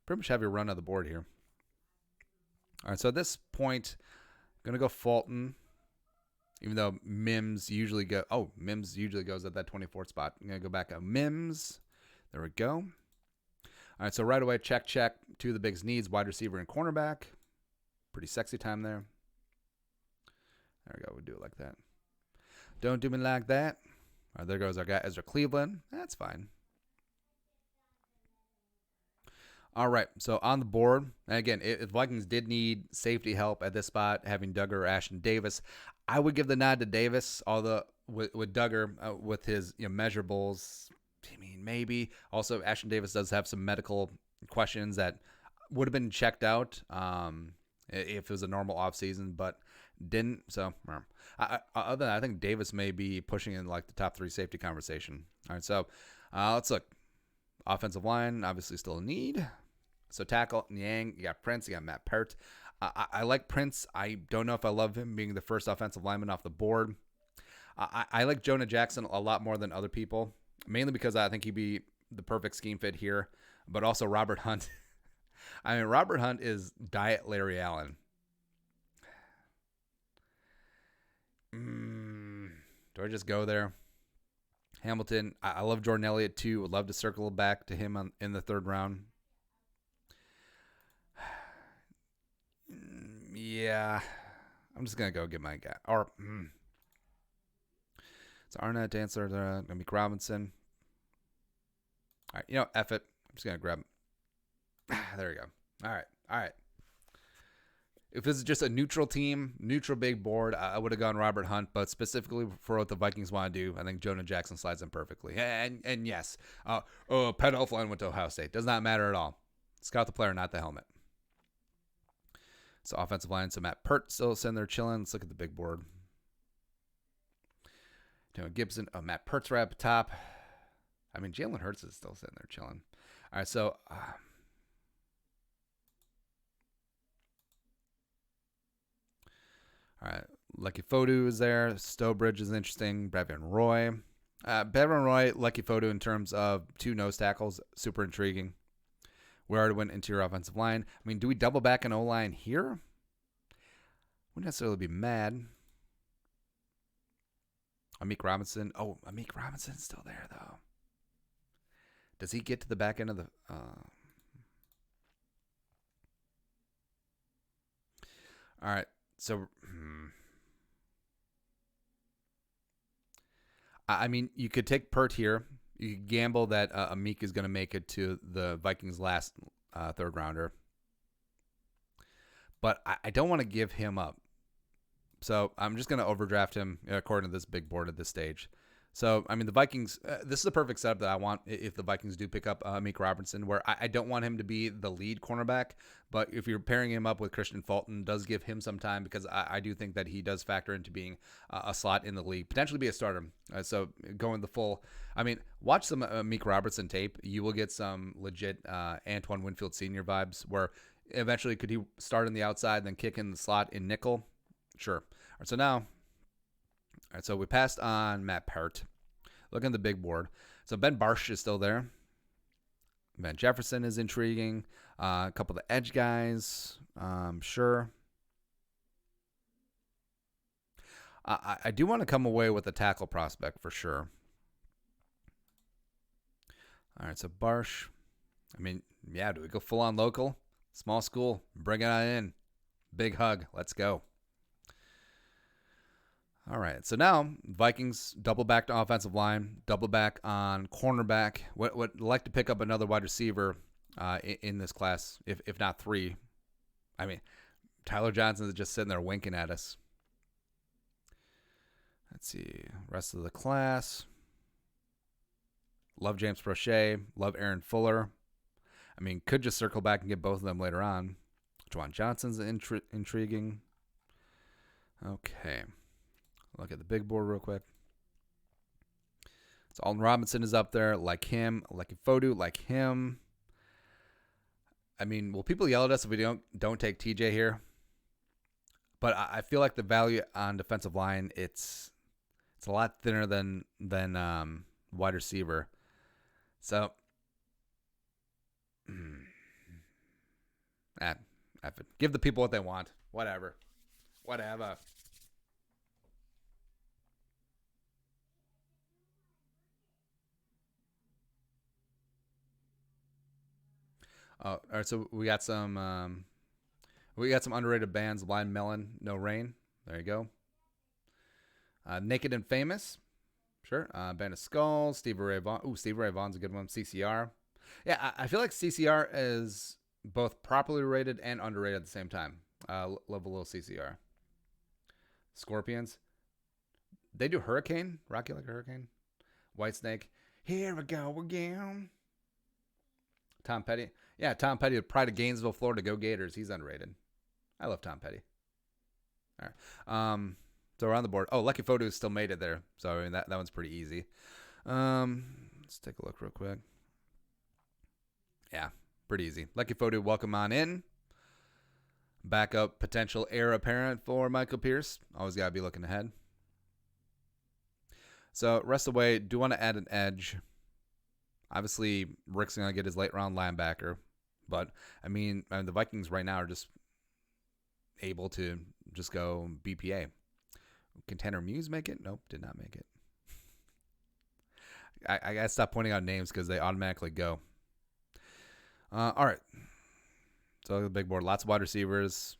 Pretty much have your run on the board here. All right, so at this point, I'm going to go Fulton. Even though Mims usually goes at that 24th spot. I'm going to go back on Mims. There we go. All right, so right away, check. 2 of the biggest needs, wide receiver and cornerback. Pretty sexy time there. There we go. We'll do it like that. Don't do me like that. All right, there goes our guy, Ezra Cleveland. That's fine. All right, so on the board, and again, if Vikings did need safety help at this spot, having Duggar or Ashton Davis, I would give the nod to Davis, although with Duggar, with his measurables, I mean, maybe. Also, Ashton Davis does have some medical questions that would have been checked out if it was a normal offseason, but didn't. So, other than that, I think Davis may be pushing in like the top 3 safety conversation. All right, so let's look. Offensive line, obviously still a need. So tackle, Niang, you got Prince, you got Matt Peart. I like Prince. I don't know if I love him being the first offensive lineman off the board. I like Jonah Jackson a lot more than other people, mainly because I think he'd be the perfect scheme fit here, but also Robert Hunt. I mean, Robert Hunt is Diet Larry Allen. Do I just go there? Hamilton, I love Jordan Elliott too. Would love to circle back to him in the 3rd round. Yeah, I'm just going to go get my guy. So Arnett, Dancer, going to be Robinson. All right, F it. I'm just going to grab him. There we go. All right. If this is just a neutral team, neutral big board, I would have gone Robert Hunt, but specifically for what the Vikings want to do, I think Jonah Jackson slides in perfectly. And yes, Pat Elflein went to Ohio State. Does not matter at all. Scout the player, not the helmet. So offensive line, so Matt Peart still sitting there chilling. Let's look at the big board. Gibson, Matt Peart's right up top. I mean, Jalen Hurts is still sitting there chilling. All right, so all right, Lucky Fodu is there. Stowbridge is interesting. Bevan Roy. Lucky Fodu in terms of 2 nose tackles, super intriguing. We already went interior offensive line. I mean, do we double back an O-line here? Wouldn't necessarily be mad. Amik Robinson. Oh, Amik Robinson's still there, though. Does he get to the back end of the... All right. So, I mean, you could take Peart here. You could gamble that Amik is going to make it to the Vikings' last 3rd rounder. But I don't want to give him up. So I'm just going to overdraft him according to this big board at this stage. So, I mean, the Vikings, this is the perfect setup that I want if the Vikings do pick up Amik Robertson, where I don't want him to be the lead cornerback, but if you're pairing him up with Christian Fulton, does give him some time because I do think that he does factor into being a slot in the league, potentially be a starter. So going the full, I mean, watch some Amik Robertson tape. You will get some legit Antoine Winfield Sr. vibes where eventually could he start on the outside and then kick in the slot in nickel? Sure. All right, so now... All right, so we passed on Matt Peart. Look at the big board. So Ben Barsh is still there. Van Jefferson is intriguing. A couple of the edge guys, sure. I do want to come away with a tackle prospect for sure. All right, so Barsh. I mean, yeah, do we go full on local? Small school, bring it on in. Big hug, let's go. All right, so now Vikings double back to offensive line, double back on cornerback. Would like to pick up another wide receiver in this class, if not 3. I mean, Tyler Johnson's just sitting there winking at us. Let's see. Rest of the class. Love James Prochet. Love Aaron Fuller. I mean, could just circle back and get both of them later on. Juwan Johnson's intriguing. Okay. Look at the big board real quick. So Alton Robinson is up there. Like him. Like Fodu. Like him. I mean, will people yell at us if we don't take TJ here? But I feel like the value on defensive line, it's a lot thinner than wide receiver. So, give the people what they want. Whatever. All right, so we got some underrated bands. Blind Melon, No Rain. There you go. Naked and Famous. Sure. Band of Skulls. Stevie Ray Vaughan. Ooh, Stevie Ray Vaughan's a good one. CCR. Yeah, I feel like CCR is both properly rated and underrated at the same time. Love a little CCR. Scorpions. They do Hurricane. Rock You Like a Hurricane. Whitesnake. Here we go again. Tom Petty. Yeah, Tom Petty, Pride of Gainesville, Florida. Go Gators. He's underrated. I love Tom Petty. All right. So we're on the board. Oh, Lucky Photo still made it there. So I mean, that one's pretty easy. Let's take a look real quick. Yeah, pretty easy. Lucky Photo, welcome on in. Backup potential heir apparent for Michael Pierce. Always got to be looking ahead. So rest of the way, do want to add an edge. Obviously, Rick's going to get his late round linebacker. But, I mean, the Vikings right now are just able to just go BPA. Can Tanner Muse make it? Nope, did not make it. I got to stop pointing out names because they automatically go. All right. So the big board, lots of wide receivers.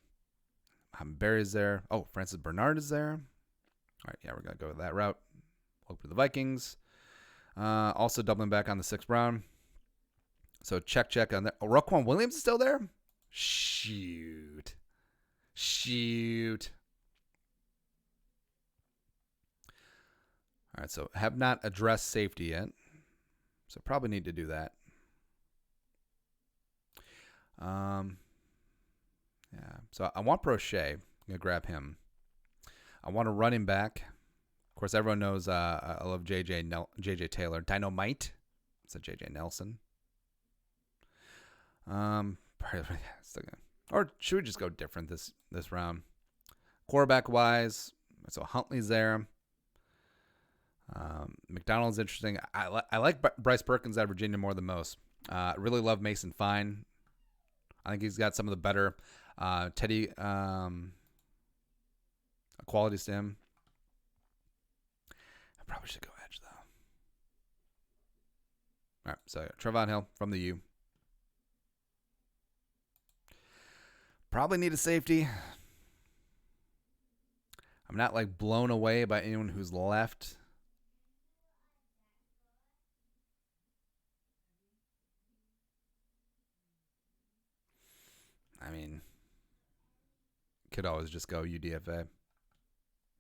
Barry's there. Oh, Francis Bernard is there. All right, yeah, we're going to go that route. Hope for the Vikings. Also doubling back on the 6th round. So check on that. Oh, Raquan Williams is still there? Shoot. All right, so have not addressed safety yet. So probably need to do that. Yeah. So I want Prochet. I'm going to grab him. I want a running back. Of course, everyone knows I love JJ Taylor. Dynamite. It's a JJ Nelson. Or should we just go different this round? Quarterback wise, so Huntley's there. McDonald's interesting. I like Bryce Perkins at Virginia more than most. Really love Mason Fine. I think he's got some of the better Teddy qualities to him. I probably should go edge though. All right, so Trevon Hill from the U. Probably need a safety. I'm not like blown away by anyone who's left. I mean, could always just go UDFA.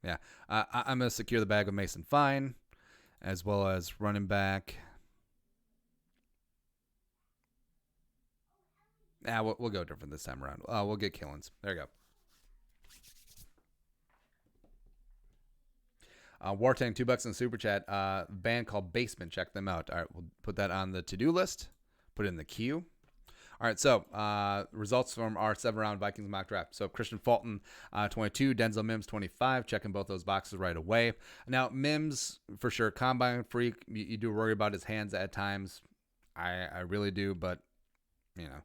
Yeah, I'm going to secure the bag with Mason Fine, as well as running back. Yeah, we'll go different this time around. We'll get Killins. There you go. Wartang, $2 in the super chat. Band called Basement. Check them out. All right, we'll put that on the to-do list. Put it in the queue. All right, so results from our 7-round Vikings mock draft. So Christian Fulton, 22, Denzel Mims, 25. Checking both those boxes right away. Now, Mims, for sure, combine freak. You do worry about his hands at times. I really do, but, you know.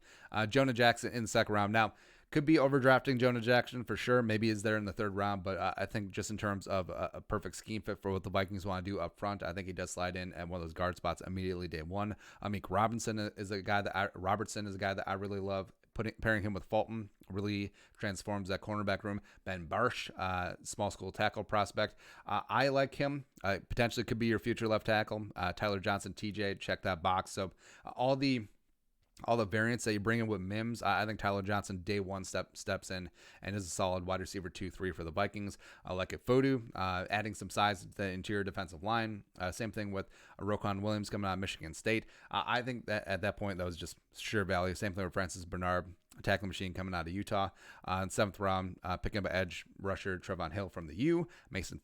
Jonah Jackson in the 2nd round. Now, could be overdrafting Jonah Jackson for sure. Maybe he's there in the 3rd round, but I think just in terms of a perfect scheme fit for what the Vikings want to do up front, I think he does slide in at one of those guard spots immediately day one. Amik Robertson is a guy that I really love. Pairing him with Fulton really transforms that cornerback room. Ben Barsh, small school tackle prospect. I like him. Potentially could be your future left tackle. Tyler Johnson, TJ, check that box. So all the all the variants that you bring in with Mims. I think Tyler Johnson day one steps in and is a solid wide receiver 2-3 for the Vikings. I like it. Fodu, adding some size to the interior defensive line. Same thing with Roquan Williams coming out of Michigan State. I think that at that point that was just sure value. Same thing with Francis Bernard, tackling machine coming out of Utah. In 7th round, picking up an edge rusher, Trevon Hill from the U. Mason